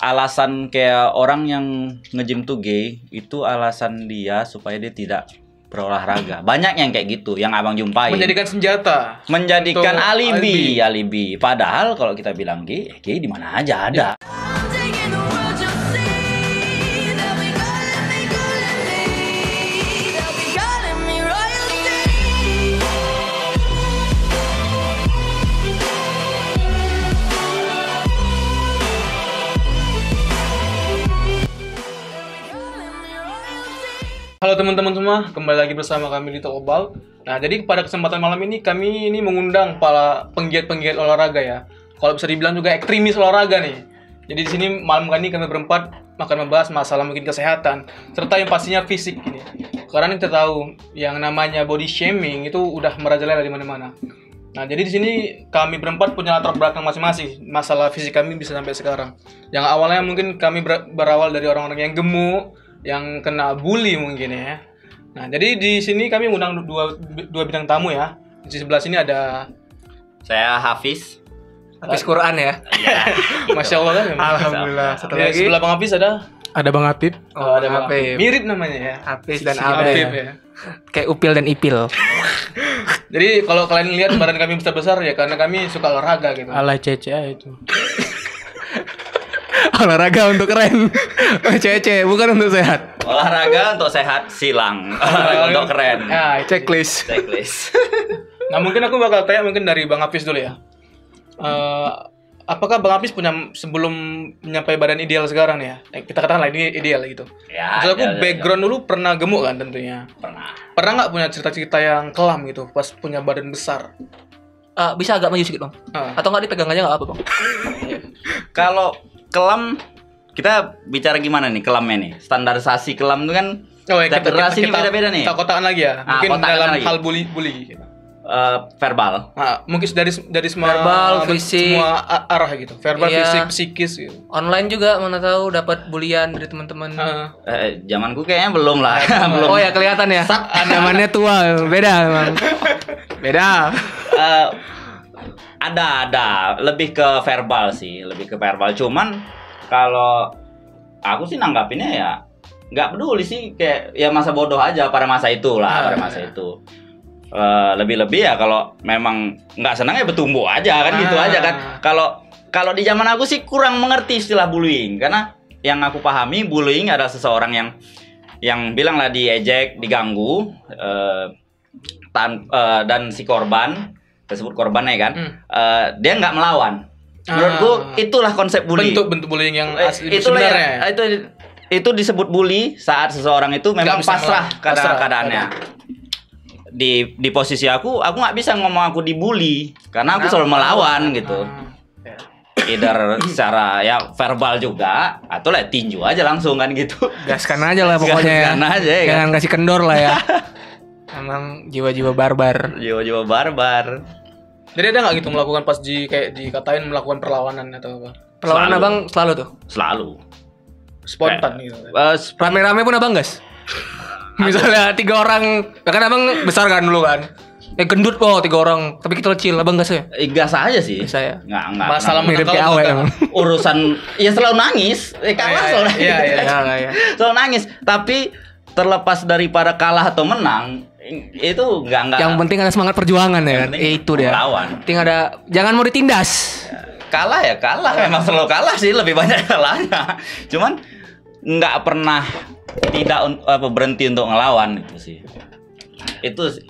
alasan kayak orang yang nge-gym tuh gay, itu alasan dia supaya dia tidak berolahraga. Banyak yang kayak gitu, yang abang jumpain. Menjadikan senjata. Menjadikan alibi. Padahal kalau kita bilang gay di mana aja ada. Halo teman-teman semua, kembali lagi bersama kami di Tokobal. Nah, jadi pada kesempatan malam ini kami mengundang para penggiat-penggiat olahraga ya. Kalau bisa dibilang juga ekstremis olahraga nih. Jadi di sini malam kali ini kami berempat akan membahas masalah mungkin kesehatan serta yang pastinya fisik ini. Karena kita tahu yang namanya body shaming itu udah merajalela di mana-mana. Nah, jadi di sini kami berempat punya latar belakang masing-masing. Masalah fisik kami bisa sampai sekarang. Yang awalnya mungkin kami berawal dari orang-orang yang gemuk, yang kena bully mungkin ya. Nah, jadi di sini kami mengundang dua bintang tamu ya. Di sebelah sini ada Saya Hafiz Quran ya. Masya Allah kan. Alhamdulillah. Satu lagi. Sebelah Bang Hafiz ada Bang Apip. ada Bang Apip. Mirip namanya ya. Hafiz dan Apip Apip ya. Kayak Upil dan Ipil. Jadi kalau kalian lihat badan kami besar-besar ya karena kami suka olahraga gitu. Ala CCA itu. Olahraga untuk keren. Cece, bukan untuk sehat. olahraga untuk sehat, silang. Olahraga untuk keren. Nah, Checklist. Nah, mungkin aku bakal tanya mungkin dari Bang Hafiz dulu ya. Apakah Bang Hafiz punya sebelum mencapai badan ideal sekarang nih ya? Kita katakanlah ini ideal gitu. Ya, Maksud aku ideal, background dulu pernah gemuk kan tentunya. Pernah nggak punya cerita-cerita yang kelam gitu pas punya badan besar? Bisa agak maju sedikit, Bang. Atau nggak dipegang aja nggak apa, Bang? Kalau kelam, kita bicara gimana nih kelamnya nih? Standarisasi kelam itu kan Kita federasi beda-beda nih. Kita kotakan lagi ya. Mungkin kotakan dalam lagi. hal bully gitu. Verbal. Nah, mungkin dari semua Verbal, fisik. semua arah gitu. Verbal, Iya. fisik, psikis gitu. Online juga mana tahu dapat bulian dari teman-teman. Zamanku kayaknya belum lah. belum. Oh ya kelihatan ya. Zamannya tua, beda, Bang. Beda. Ada lebih ke verbal sih, lebih ke verbal. Cuman kalau aku sih nanggapinnya ya nggak peduli sih, kayak ya masa bodoh aja pada masa itu lah, pada masa itu. Lebih-lebih ya kalau memang nggak senang ya bertumbuh aja kan, gitu aja kan. Kalau di zaman aku sih kurang mengerti istilah bullying, karena yang aku pahami bullying adalah seseorang yang bilang lah diejek, diganggu, dan si korban tersebut korbannya kan, dia nggak melawan. Menurutku itulah konsep bully. Bentuk bullying yang asli Itulah sebenarnya. itu disebut bully saat seseorang itu memang Nggak bisa pasrah pasrah keadaannya. Di posisi aku nggak bisa ngomong aku dibully karena aku selalu melawan gitu. Either secara ya verbal juga atau lah tinju aja langsung kan gitu. Gaskan aja lah pokoknya. Gaskan aja ya kan? Jangan kasih kendor lah ya. Emang jiwa-jiwa barbar. Jiwa-jiwa barbar. Jadi ada nggak gitu melakukan pas kayak dikatain melakukan perlawanan atau apa? Perlawanan Selalu. Abang selalu tuh. Selalu. Spontan gitu. Rame-rame pun Abang gas. Misalnya 3 orang, ya kan Abang besar kan dulu kan. Gendut kok 3 orang, tapi kita kecil, Abang gas ya? Gas aja sih. Saya. Nggak. Masalah Mirip kayak awet emang. Urusan ya selalu nangis. Kalah selalu nangis. Iya. Selalu nangis. Tapi terlepas daripada kalah atau menang, itu nggak. Yang penting ada semangat perjuangan ya kan. penting Itu dia. melawan. Penting ada, jangan mau ditindas. Kalah ya kalah, memang selalu kalah sih, lebih banyak kalahnya. Cuman nggak pernah berhenti untuk ngelawan itu sih.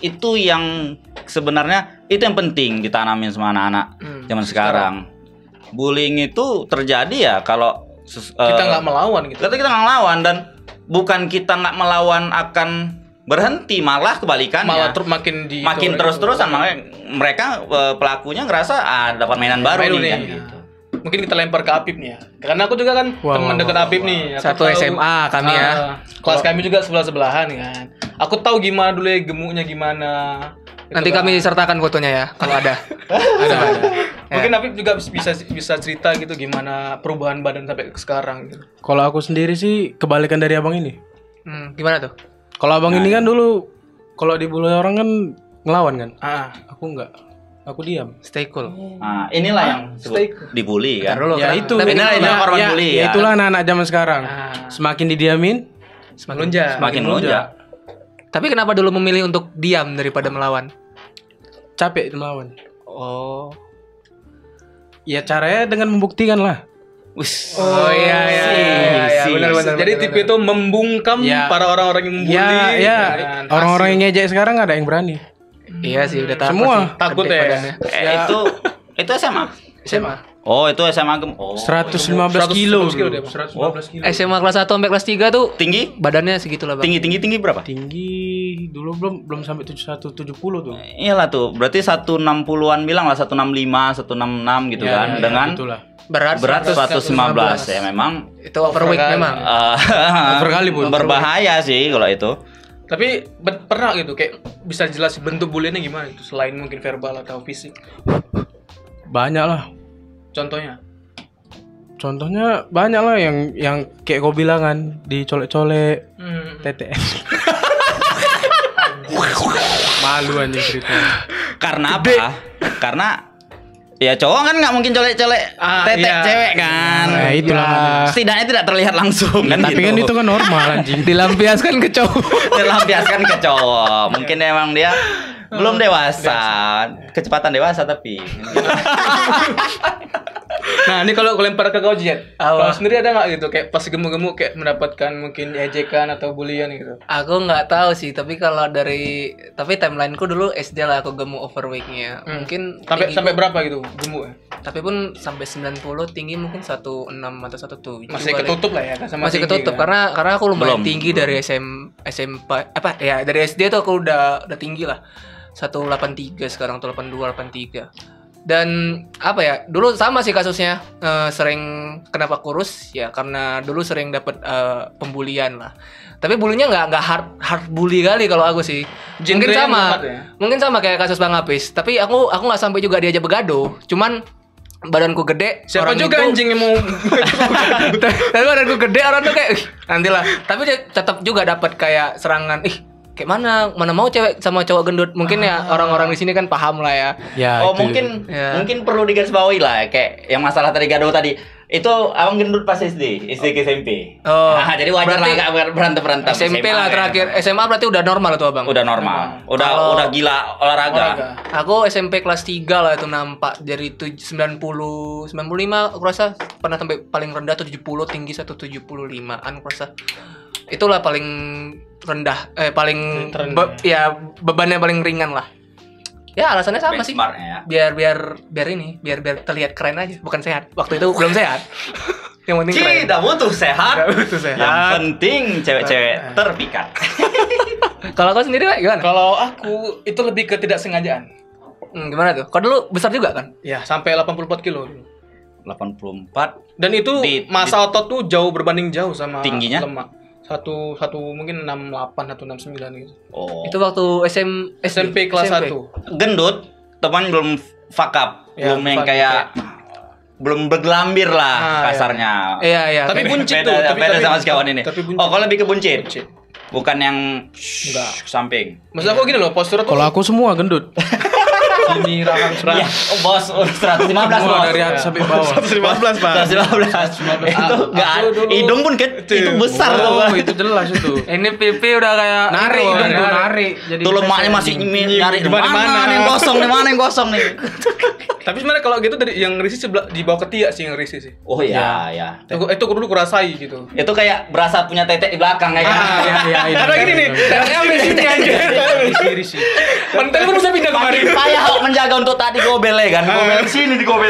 Itu yang sebenarnya itu yang penting ditanamin sama anak-anak zaman sekarang. Bullying itu terjadi ya kalau Kita nggak melawan gitu. kita nggak ngelawan, dan bukan kita nggak melawan akan berhenti, malah kebalikannya. Malah makin terus-terusan, makanya mereka pelakunya ngerasa dapat mainan baru Main nih kan nih. gitu. Mungkin kita lempar ke Apip nih ya. Karena aku juga kan teman dekat Apip nih. Aku Satu tahu, SMA kami ya. Kelas kami juga sebelah-sebelahan kan. Aku tahu gimana dulu ya gemuknya gimana. Nanti kami sertakan fotonya ya kalau ada. ada. Ya. Mungkin Apip juga bisa cerita gitu gimana perubahan badan sampai sekarang gitu. Kalau aku sendiri sih kebalikan dari abang ini. Gimana tuh? Kalau abang ini kan dulu kalau dibully orang kan ngelawan kan. Ah, Aku enggak. Aku diam. Stay cool. Nah, inilah yang stay disebut dibully kan. Ntar dulu, Ya kenapa? itu. Tapi inilah korban bully ya ya. itulah anak-anak zaman sekarang. Ah. Semakin didiamin, Melunjak. Semakin melonjak. Tapi kenapa dulu memilih untuk diam daripada melawan? capek melawan. Oh. Ya caranya dengan membuktikan lah. Wis. Oh iya benar. Jadi tipe itu membungkam Ya. para orang-orang yang membuli. Ya, kan? orang-orang yang ngejek sekarang ada yang berani. Iya sih udah tahu. Semua. pasti Takut gede ya. badannya. Itu SMA. SMA. Oh, itu SMA Oh. 115 kilo. 115 kilo. SMA kelas 1 sampai kelas 3 tuh Tinggi? badannya segitulah, Bang. Tinggi berapa? Tinggi dulu belum sampai 7170 tuh. Iyalah tuh, berarti 160-an bilang lah 165, 166 gitu Ya, kan ya, dengan itulah. Berat 115 ya memang Itu overweight memang. Overkali, Bu. berbahaya sih kalau itu. Tapi pernah gitu kayak bisa jelasin bentuk buliannya gimana itu selain mungkin verbal atau fisik. Banyak lah. Contohnya Contohnya banyak lah yang kayak kau bilang kan, dicolek-colek, TTS. Malu anjing ceritanya. Karena apa? Karena ya cowok kan nggak mungkin colek-colek tetek iya. cewek kan. Nah, itulah. Setidaknya tidak terlihat langsung kan Tapi gitu. kan itu kan normal anjing. Dilampiaskan ke cowok. Dilampiaskan ke cowok. Mungkin emang dia belum dewasa. Kecepatan dewasa tapi. Nah, ini kalau lempar ke kau Jet. Apa? Kau sendiri ada nggak gitu kayak pas gemuk-gemuk kayak mendapatkan mungkin ejekan atau bulian gitu? Aku nggak tahu sih, tapi kalau tapi timelineku dulu SD lah aku gemuk overweightnya. Mungkin Sampai tinggiku- sampai berapa gitu gemuk ya? tapi pun sampai 90 tinggi mungkin 16 atau 17. Masih kali. ketutup lah ya sama Masih tinggi ketutup kan? karena aku lumayan Belum. tinggi dari SMP apa ya dari SD tuh aku udah tinggi lah 183 sekarang tuh 82 83 dan apa ya dulu sama sih kasusnya sering kenapa kurus ya karena dulu sering dapat pembulian lah tapi bulinya nggak hard bully kali kalau aku sih mungkin Genrenya sama nggak ya? mungkin sama kayak kasus Bang Apis tapi aku nggak sampai juga diajak begaduh cuman badanku gede Siapa orang juga itu- anjing yang mau tapi badanku gede orang tuh kayak nantilah tapi dia tetap juga dapat kayak serangan kayak mana mau cewek sama cowok gendut mungkin ya orang-orang di sini kan paham lah ya Ya, Oh itu. mungkin perlu digarisbawahi lah kayak yang masalah tadi gaduh tadi itu abang gendut pas SD ke SMP. Oh, Nah, jadi wajar lah berarti nggak berantem SMP SMA lah ya. terakhir SMA berarti udah normal tuh abang Udah normal, Kalau- udah gila olahraga. aku SMP kelas 3 lah itu nampak dari 90 95 aku rasa pernah sampai paling rendah 70 tinggi 175an aku rasa itulah paling rendah paling terendah. ya bebannya paling ringan lah ya alasannya sama sih Benchmarknya ya. biar terlihat keren aja bukan sehat waktu itu belum sehat yang penting keren Tidak butuh sehat. Nggak butuh sehat. Yang penting cewek-cewek terpikat. kalau kau sendiri Pak, gimana Kalau aku itu lebih ke tidak sengajaan. gimana tuh kau dulu besar juga kan Ya, sampai 84 kilo. 84 Dan itu Di- masa otot tuh jauh berbanding jauh sama Tingginya? lemak. Satu mungkin 68 atau 69 gitu. Oh. itu waktu SMP kelas SMP. 1. Gendut, teman belum fuck up, Ya, belum yang fuck, kayak belum bergelambir lah Ah, kasarnya. iya Tapi buncit beda, tuh, tapi- beda tapi- sama si kawan ini. tapi buncit. Oh, kalau lebih ke buncit. Buncit. Bukan yang Enggak. samping. Maksud aku gini loh, postur tuh Kalau aku semua gendut. sini rahang Iya, oh, bos, 115 Semua bos. dari atas sampai bawah. 115, Pak. 115. Itu enggak Aku dulu- hidung pun itu besar Oh, tuh. itu jelas itu. ini pipi udah kayak Narik ini, hidung tuh, narik. narik. Jadi Tuh lemaknya masih nyari di Dimana-mana. mana nih yang kosong, di mana yang kosong nih. Tapi sebenarnya kalau gitu dari yang risih sebelah di bawah ketiak sih yang risih sih. Oh iya, ya. Itu aku dulu kurasai gitu. Itu kayak berasa punya tetek di belakang kayak kan. iya, Karena gini nih, Darahnya sampai sini aja. Risi. pantai lu bisa pindah kemari. Makin payah kok menjaga untuk tadi gobel ya kan. Gobel di sini di gobel.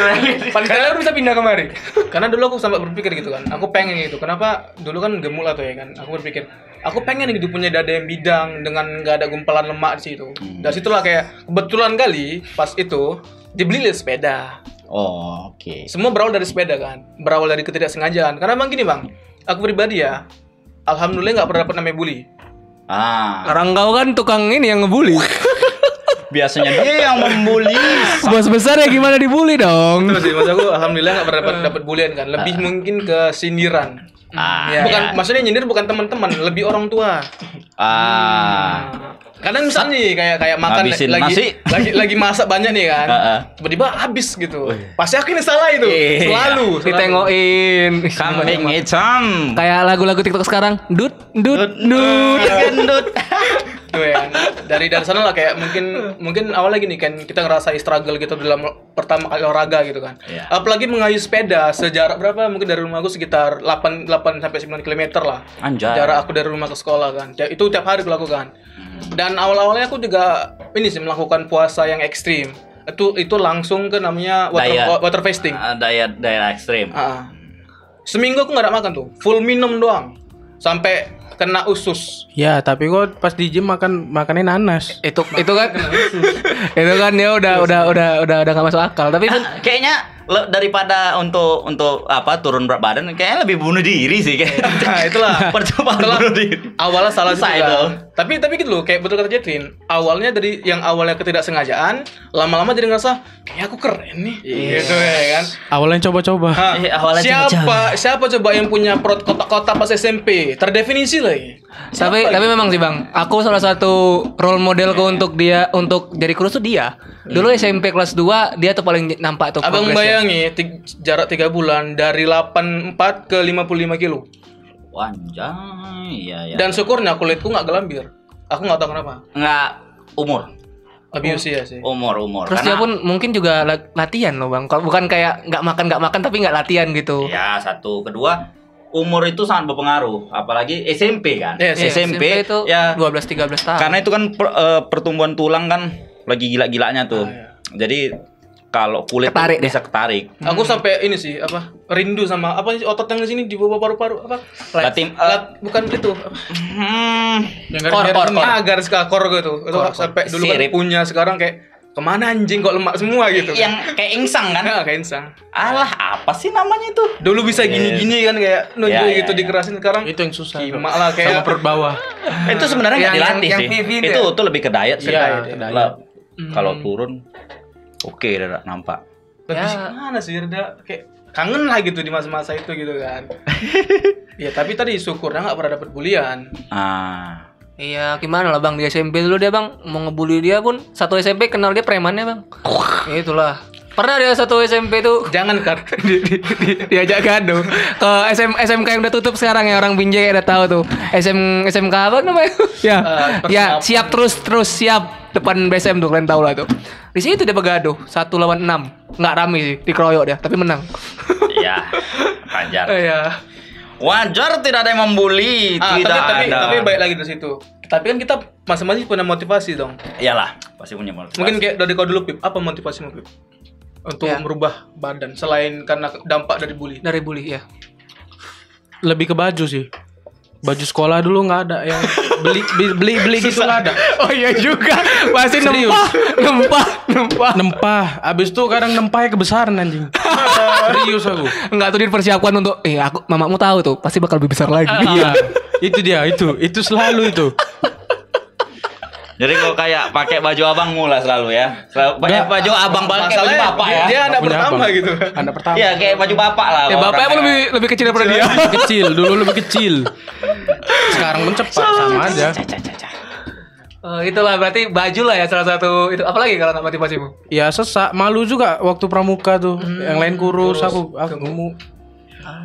Pantai lu bisa pindah kemari. Karena dulu aku sempat berpikir gitu kan. Aku pengen gitu. Kenapa dulu kan gemuk lah tuh ya kan. Aku berpikir, aku pengen gitu punya dada yang bidang dengan nggak ada gumpalan lemak di situ. Dari situlah kayak kebetulan kali pas itu dibeli sepeda. Oh, oke. Semua berawal dari sepeda kan. Berawal dari ketidaksengajaan. Karena bang gini bang, aku pribadi ya, alhamdulillah nggak pernah dapat namanya bully. Ah, Orang kau kan tukang ini yang ngebully. biasanya dia yang membuli. Bos besar ya gimana dibully dong? Terus sih, maksud aku alhamdulillah nggak pernah dapat bulian kan. Lebih mungkin ke sindiran. Ah, Ya, Bukan, ya. maksudnya nyindir bukan teman-teman, lebih orang tua. Ah. Kadang misalnya nih kayak makan Ngabisin nasi. lagi masak banyak nih kan. Tiba-tiba habis gitu. Pasti aku ini salah itu. Iya. Selalu. Ditengokin. Kambing hitam. Kayak lagu-lagu TikTok sekarang. Dut. Gendut. Tuh ya. Dari sana lah kayak mungkin awal lagi nih kan kita ngerasa struggle gitu dalam pertama kali olahraga gitu kan. Iya. Apalagi mengayuh sepeda sejarak berapa? Mungkin dari rumah aku sekitar 8 sampai 9 km lah. Anjay. Jarak aku dari rumah ke sekolah kan. Itu tiap hari aku lakukan. Dan awal-awalnya aku juga ini sih melakukan puasa yang ekstrim. Itu langsung ke namanya water fasting. Diet ekstrim. Seminggu aku nggak ada makan tuh, full minum doang. Sampai kena usus. Ya, tapi kok pas di gym makannya nanas. Itu kan itu kan ya udah nggak masuk akal. Tapi pun Kayaknya daripada untuk apa turun berat badan kayaknya lebih bunuh diri sih kayak. Nah, itulah. Percobaan Itulah bunuh diri. awalnya salah Susah juga. itu. Tapi gitu loh, kayak betul kata Jetrin. Awalnya dari yang awalnya ketidaksengajaan, lama-lama jadi ngerasa kayak aku keren nih. Gitu ya kan. Awalnya coba-coba. Hah, Awalnya siapa coba yang punya perut kotak-kotak pas SMP? Terdefinisi lagi. tapi memang sih Bang, aku salah satu role modelku untuk jadi kurus tuh dia. Dulu SMP kelas 2 dia tuh paling nampak tuh Abang progresnya. bayangi jarak 3 bulan dari 84 ke 55 kilo. Wanjay, iya. Dan syukurnya kulitku nggak gelambir. Aku nggak tahu kenapa. Nggak umur. Lebih usia sih. Umur. Terus dia pun mungkin juga latihan loh Bang. Kalau bukan kayak nggak makan tapi nggak latihan gitu. Ya, satu, kedua umur itu sangat berpengaruh, apalagi SMP kan. Yes, SMP itu ya 12-13 tahun. karena itu kan pertumbuhan tulang kan lagi gila-gilanya tuh. Jadi kalau kulit Ketarik bisa ketarik. Aku sampai ini sih rindu sama apa sih otot yang di sini di bawah paru-paru apa? Bukan itu. Yang garis kor gitu. Itu sampai dulu kan Sirip. punya, sekarang kayak kemana anjing kok lemak semua gitu. Yang kayak insang kan? Nah, kayak insang. Alah, apa sih namanya itu? Dulu bisa gini-gini kan kayak nunjuk Ya, gitu ya. dikerasin, sekarang Itu yang susah. kimak lah Sama kayak perut bawah. Itu sebenarnya nggak Yang- dilatih yang sih. Vivi Itu ya? tuh lebih ke diet sih. Iya, ke diet. Lah, kalau turun oke udah nampak. lebih Ya. mana sih rada kayak kangen lah gitu di masa-masa itu gitu kan. Ya tapi tadi syukurnya nggak pernah dapet bulian. Iya, gimana lah Bang, di SMP dulu dia Bang mau ngebully dia pun satu SMP kenal dia premannya Bang. Itulah. Pernah dia satu SMP tuh Jangan kan. diajak gaduh ke SMK yang udah tutup sekarang ya, orang Binjai udah tahu tuh. SMK apa namanya? Ya. Ya, siap terus siap depan BSM tuh, kalian tahu lah tuh. Di situ dia begaduh 1 lawan 6. Nggak rame sih, dikeroyok dia, tapi menang. Iya, wajar. Iya. Wajar tidak ada yang membuli, tidak ada. Tapi baik lagi dari situ. Tapi kan kita masing-masing punya motivasi dong. Iyalah, pasti punya motivasi. Mungkin kayak dari kau dulu Pip, apa motivasimu Pip? Untuk Ya. merubah badan selain karena dampak dari bully. Dari bully ya. Lebih ke baju sih. Baju sekolah dulu nggak ada yang beli gitu nggak ada. Oh iya juga, masih Serius. nempah. Nempah. Abis itu kadang nempahnya kebesaran anjing. Serius aku. Enggak tuh dipersiapkan untuk mamamu tahu tuh, pasti bakal lebih besar lagi. Iya. Itu dia, itu selalu itu. Jadi kalau kayak pakai baju abang mula selalu ya. Selalu pakai baju abang kayak baju Masalahnya bapak ya. dia anak Punya pertama abang. gitu. Anak pertama. Iya, kayak baju bapak lah. Ya kalau bapaknya pun orang- lebih kecil daripada dia. Kecil, dulu lebih kecil. Sekarang pun cepat sama aja. Itulah berarti baju lah ya salah satu itu. Apalagi kalau nggak motivasimu? Ya sesak, malu juga waktu pramuka tuh. Yang lain kurus, aku gemuk.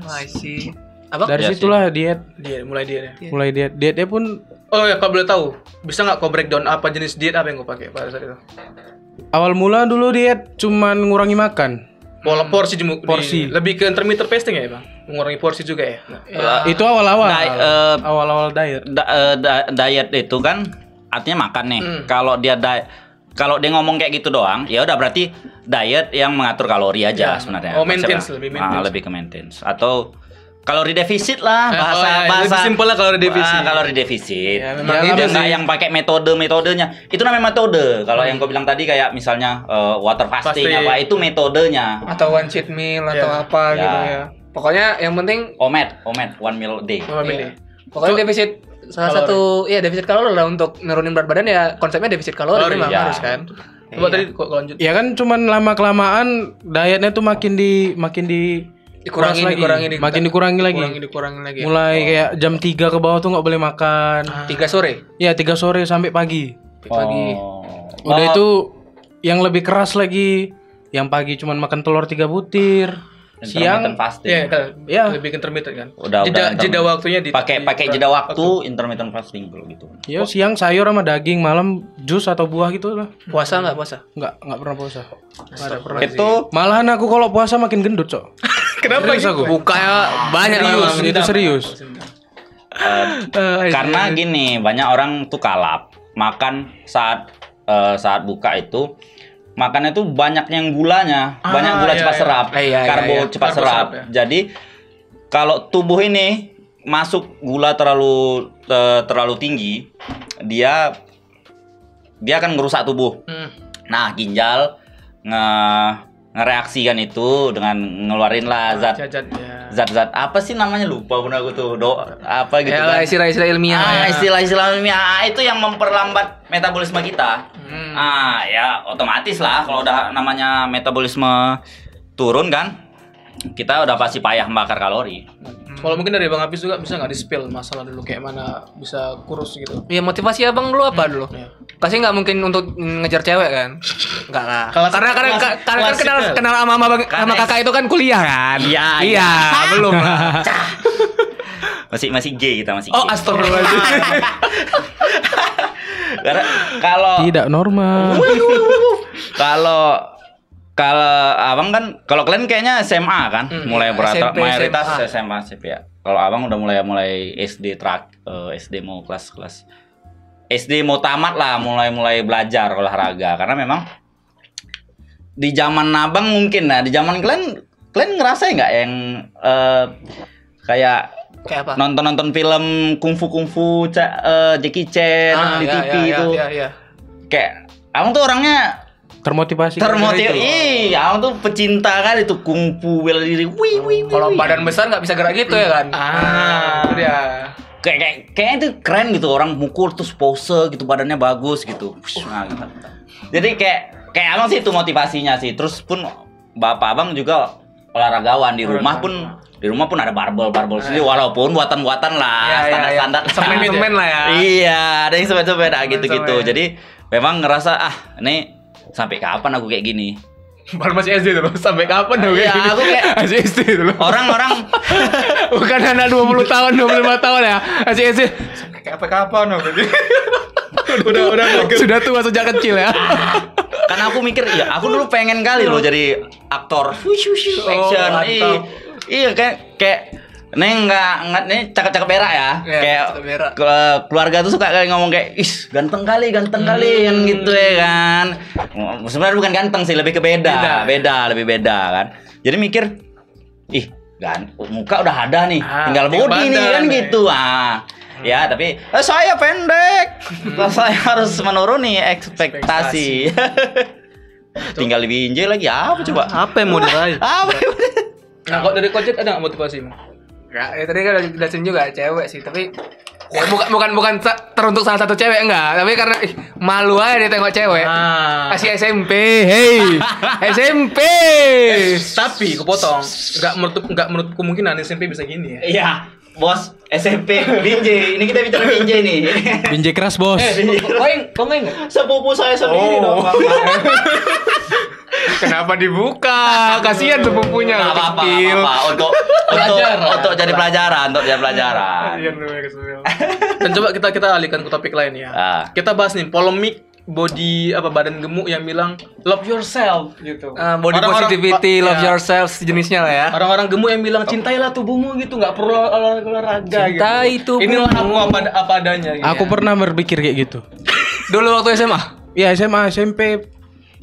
I see. Apa? Dari Iya situlah diet, Mulai dia. mulai dietnya pun Oh ya, kalau boleh tahu, bisa nggak kau breakdown apa jenis diet apa yang kau pakai pada saat itu? awal mula dulu diet cuman ngurangi makan. Porsi Porsi. lebih ke intermittent fasting ya bang, mengurangi porsi juga ya. Itu awal-awal. Di- Awal-awal diet. Diet itu kan artinya makan nih. Kalau dia ngomong kayak gitu doang, ya udah berarti diet yang mengatur kalori aja sebenarnya. Oh, maintenance, Konsepnya. lebih maintenance. Lebih ke maintenance atau kalori defisit lah lebih bahasa simpel lah kalori defisit. kalori defisit. Ya, Ya, memang dia itu nggak sih. yang pakai metodenya. Itu namanya metode. Kalau yang kau bilang tadi kayak misalnya water fasting Fasting. apa itu metodenya. Atau one cheat meal atau Ya. apa Ya. gitu ya. Pokoknya yang penting Omet, one meal a day. Ini. pokoknya defisit salah satu defisit kalori lah untuk nurunin berat badan ya, konsepnya defisit kalori Kalori, memang ya. harus kan. Coba tadi kok lanjut. Ya kan cuman lama kelamaan dietnya tuh makin Dikurangi lagi. Makin dikurangi lagi. Dikurangin lagi. Mulai kayak jam 3 ke bawah tuh nggak boleh makan. 3 sore. Ya 3 sore sampai pagi. pagi. Udah itu yang lebih keras lagi, yang pagi cuman makan telur 3 butir. Siang Intermittent fasting. Iya, kan. Iya. Lebih intermittent kan. Udah Jeda waktunya pakai jeda waktu intermittent fasting kalau gitu. ya siang sayur sama daging, malam jus atau buah gitu lah. Puasa nggak puasa? Nggak pernah puasa. Nggak ada pernah. Itu Malahan aku kalau puasa makin gendut, Cok. Kenapa Serius gitu? aku? Bukanya banyak Serius, lah. itu serius. karena gini, banyak orang tuh kalap makan saat buka itu. Makannya tuh banyak yang gulanya, banyak gula iya, cepat iya. serap, Iya, karbo iya. cepat Karbo serap. serap, ya. Jadi kalau tubuh ini masuk gula terlalu tinggi, dia akan ngerusak tubuh. Nah, ginjal ngereaksikan itu dengan ngeluarin lah Jajan ya. zat-zat apa sih namanya, lupa pun aku tuh apa gitu Ya kan. istilah-istilah ilmiah lah ya. Istilah-istilah ilmiah itu yang memperlambat metabolisme kita. Ya otomatis lah kalau udah namanya metabolisme turun kan, kita udah pasti payah membakar kalori. Kalau mungkin dari Bang Hafiz juga bisa nggak di-spill masalah dulu kayak mana bisa kurus gitu. Ya motivasi abang dulu apa dulu? Iya. Pasti nggak mungkin untuk ngejar cewek kan? Enggak lah. Karena kan klasik kenal sama kakak itu kan kuliah kan? Iya. belum lah. Masih gay kita, masih Oh gay. astagfirullahaladzim. Karena kalau Tidak normal. kalau abang kan, kalau kalian kayaknya SMA kan, mulai SMP, mayoritas SMA. SMA ya. Kalau abang udah mulai SD SD mau kelas SD mau tamat lah, mulai belajar olahraga, karena memang di zaman abang mungkin, nah di zaman kalian ngerasain nggak yang kayak Kayak apa? nonton film kungfu Jackie Chan di iya, TV iya, itu, iya. kayak abang tuh orangnya Termotivasi. iya, abang tuh pecinta kan itu kungfu bela diri. Wih. Kalau badan besar nggak bisa gerak gitu ya kan? Itu dia. Kayaknya itu keren gitu, orang mukul terus pose gitu, badannya bagus gitu. Nah, gitu. Jadi kayak abang sih itu motivasinya sih. Terus pun bapak abang juga olahragawan, di rumah pun ada barbel sendiri, walaupun buatan lah, standar Semen lah ya. Iya, ada yang semen-semen gitu. Semen. Jadi memang ngerasa ini sampai kapan aku kayak gini? Baru masih SD tuh, sampai kapan dong? Iya, aku kayak masih SD dulu. orang-orang Bukan anak 20 tahun, 25 tahun ya. Masih SD. Sampai kapan dong? udah Sudah tua sejak kecil ya. karena aku mikir, iya aku dulu pengen kali loh jadi aktor action. mantap. Iya kayak Neng nih cakep-cakep berak ya. Iya, Kayak cakep berak. keluarga tuh suka kali ngomong kayak, "Ih, ganteng kali kan gitu ya kan." Sebenarnya bukan ganteng sih, lebih ke beda, lebih beda kan. Jadi mikir, "Ih, muka udah ada nih, tinggal body nih kan gitu." Ya, tapi saya pendek. Saya harus menuruni ekspektasi. Tinggal lebih injil lagi apa coba? Apa yang mau diraih? Apa? Nah, kalau dari Kojek ada nggak motivasi? Enggak, ya tadi kan udah jelasin juga cewek sih, tapi ya bukan teruntuk salah satu cewek enggak, tapi karena malu aja dia tengok cewek. Masih SMP, hey. SMP. Tapi kepotong, nggak menutup kemungkinan SMP bisa gini ya. Iya, bos SMP Binjai. Ini kita bicara Binjai nih. Binjai keras, Bos. Kau enggak? Sepupu saya sendiri dong. Kenapa dibuka? Kasihan sepupunya Nggak kecil. apa-apa. Untuk jadi pelajaran, Dan coba kita alihkan ke topik lain ya. Kita bahas nih polemik badan gemuk yang bilang love yourself gitu. Body Orang-orang- positivity, love ya. yourself sejenisnya lah ya. Orang-orang gemuk yang bilang cintailah tubuhmu gitu, nggak perlu olahraga gitu. Cintai tubuhmu. Inilah aku apa adanya. Gitu. Aku pernah berpikir kayak gitu. Dulu waktu SMA. Ya SMA, SMP.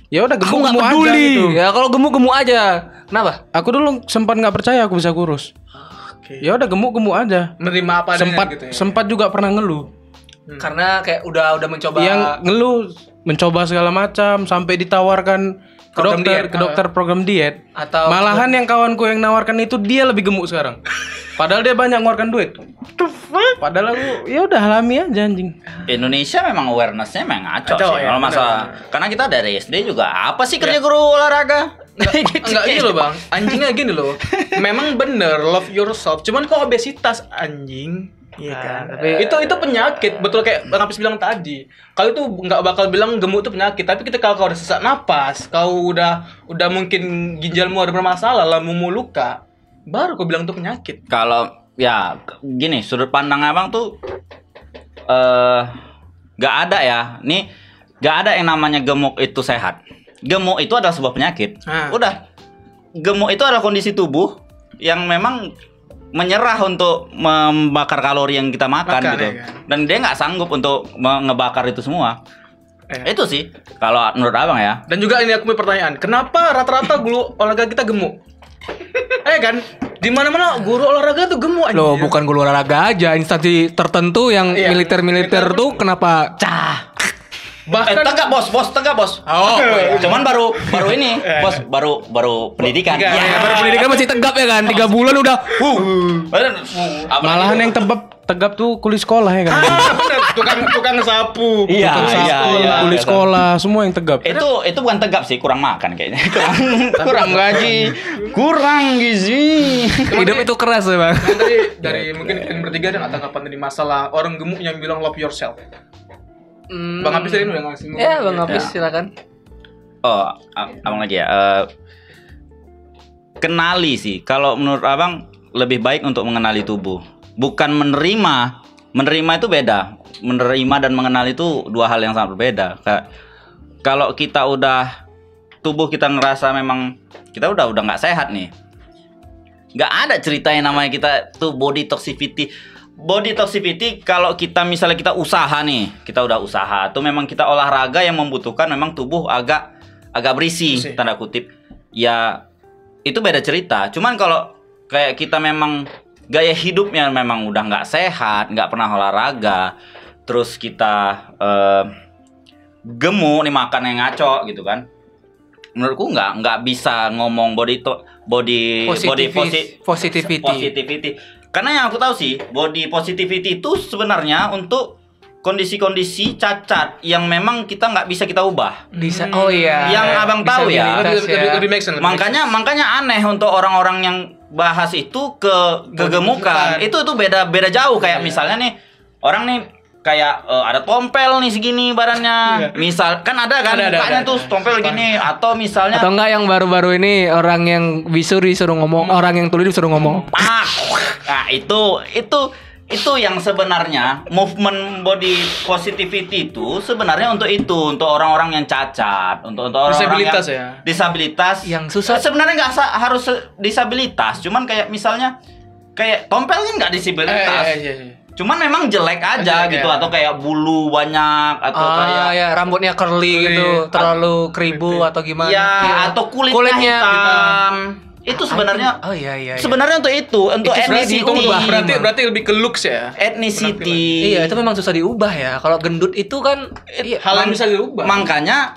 Ya udah Aku nggak gemuk-gemuk aja peduli. gitu. Ya kalau gemuk-gemuk aja. Kenapa? Aku dulu sempat nggak percaya aku bisa kurus. Oke. Ya udah gemuk-gemuk aja. Menerima apa adanya Sempat gitu ya. sempat juga pernah ngeluh. Karena kayak udah mencoba Yang ngeluh mencoba segala macam sampai ditawarkan ke Program dokter, diet. ke dokter program diet. atau Malahan yang kawanku yang nawarkan itu dia lebih gemuk sekarang. Padahal dia banyak ngeluarkan duit. Padahal aku ya udah alami aja anjing. Indonesia memang awareness-nya memang ngaco Ngaco, sih. ya, Kalau masalah, karena kita dari SD juga apa sih kerja guru olahraga? Enggak gini loh bang, anjingnya gini loh. Memang bener love yourself, cuman kok obesitas anjing. Iya kan. tapi Itu penyakit, betul kayak Bang Apis bilang tadi. Kau itu nggak bakal bilang gemuk itu penyakit, tapi ketika kau udah sesak napas, kau udah mungkin ginjalmu ada bermasalah, lambungmu luka, baru kau bilang itu penyakit. Kalau ya gini, sudut pandang abang tuh nggak ada ya. Nih nggak ada yang namanya gemuk itu sehat. Gemuk itu adalah sebuah penyakit. Udah, gemuk itu adalah kondisi tubuh yang memang menyerah untuk membakar kalori yang kita makan gitu. Ya kan? Dan dia nggak sanggup untuk ngebakar itu semua. Itu sih kalau menurut abang ya. Dan juga ini aku punya pertanyaan, kenapa rata-rata guru olahraga kita gemuk? Kan? Di mana-mana guru olahraga tuh gemuk anjir. loh bukan guru olahraga aja, instansi tertentu yang Iya. militer tuh kenapa Bahkan Tegak bos. Oh, Cuman baru ini, bos, baru pendidikan. Iya, baru pendidikan masih tegap ya kan, 3 bulan udah Malahan yang tegap tuh kuli sekolah ya kan. bener, tukang sapu. Iya, Kuli sekolah semua yang tegap. Itu bukan tegap sih, kurang makan kayaknya. kurang gaji, kurang gizi. hidup itu keras ya bang. Kan dari mungkin kalian bertiga ada nggak tanggapan dari masalah orang gemuk yang bilang love yourself? Bang Apis tadi udah ngasih. Ya bang Apis silakan. Oh, abang lagi ya. Kenali sih. Kalau menurut abang lebih baik untuk mengenali tubuh, bukan menerima. Menerima itu beda. Menerima dan mengenali itu dua hal yang sangat berbeda. Kalau kita udah tubuh kita ngerasa memang kita udah nggak sehat nih, nggak ada cerita yang namanya kita tuh body toxicity. Body toxicity kalau kita misalnya kita usaha nih, kita udah usaha atau memang kita olahraga yang membutuhkan memang tubuh agak berisi tanda kutip, ya itu beda cerita. Cuman kalau kayak kita memang gaya hidupnya memang udah nggak sehat, nggak pernah olahraga, terus kita gemuk nih, makan yang ngaco gitu kan, menurutku nggak bisa ngomong body positivity. Karena yang aku tahu sih, body positivity itu sebenarnya untuk kondisi-kondisi cacat yang memang kita nggak bisa kita ubah. Oh iya. Yang abang tahu ya. Lebih make sense. Makanya aneh untuk orang-orang yang bahas itu kegemukan. Itu beda jauh. Kayak misalnya nih, orang nih kayak ada tompel nih segini badannya. Misal kan ada kan mukanya tuh tompel gini, atau misalnya Atau enggak yang baru-baru ini orang yang bisu disuruh ngomong, orang yang tuli disuruh ngomong. Nah, itu yang sebenarnya movement body positivity itu sebenarnya untuk orang-orang yang cacat, untuk orang-orang yang disabilitas yang susah. Sebenarnya nggak harus disabilitas, cuman kayak misalnya kayak tompel kan nggak disabilitas. Cuman memang jelek aja gitu, atau kayak bulu banyak, atau kayak ya rambutnya curly gitu, terlalu keribu atau gimana? Ya, atau kulitnya hitam. Itu sebenarnya sebenarnya untuk ethnicity. Berarti lebih ke looks ya. Ethnicity. Iya, itu memang susah diubah ya. Kalau gendut itu kan hal yang bisa diubah. Makanya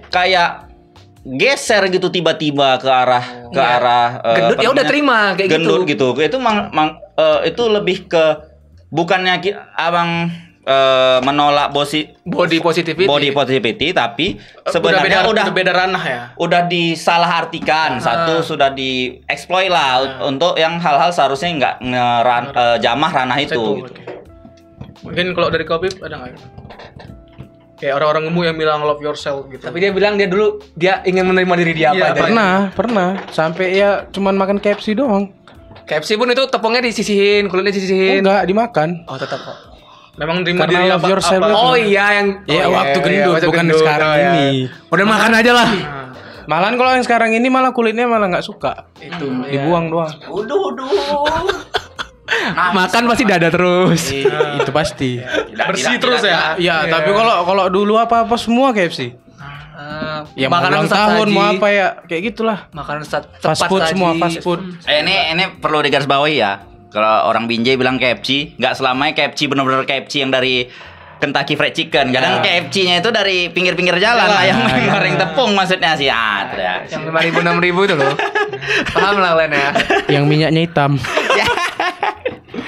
kayak geser gitu tiba-tiba ke arah gendut ya udah terima kayak gendut gitu. Itu itu lebih ke bukannya abang menolak body positivity, tapi sebenarnya udah beda ranah ya. Udah disalahartikan. Satu sudah dieksploit lah untuk yang hal-hal seharusnya nggak jamah ranah itu. Gitu. Mungkin kalau dari Kopip ada nggak? Kayak orang-orang gemuk yang bilang love yourself gitu. Tapi dia bilang dia ingin menerima diri dia apa. Pernah sampai ya cuman makan KFC doang. KFC pun itu tepungnya disisihin, kulitnya disisihin. Enggak dimakan. Oh tetap kok. Memang terima Karena diri love yourself apa. Oh iya yang waktu gendut, waktu bukan gendut, sekarang ini. udah makan aja lah. Malahan kalau yang sekarang ini malah kulitnya malah nggak suka. Itu Dibuang doang. makan pasti dada terus. Itu pasti. Bersih terus ya. Ya, tapi kalau dulu apa-apa semua KFC. Ya makanan tahun mau apa ya kayak gitulah. Makanan Fast food semua fast food. Ini perlu digarisbawahi ya. Kalau orang Binjai bilang KFC, nggak selamanya KFC benar-benar KFC yang dari Kentucky Fried Chicken. Kadang KFC-nya itu dari pinggir-pinggir jalan, ayam goreng tepung maksudnya sih. Yang 5.000 6.000 itu loh. Paham lah kalian ya. Yang minyaknya hitam.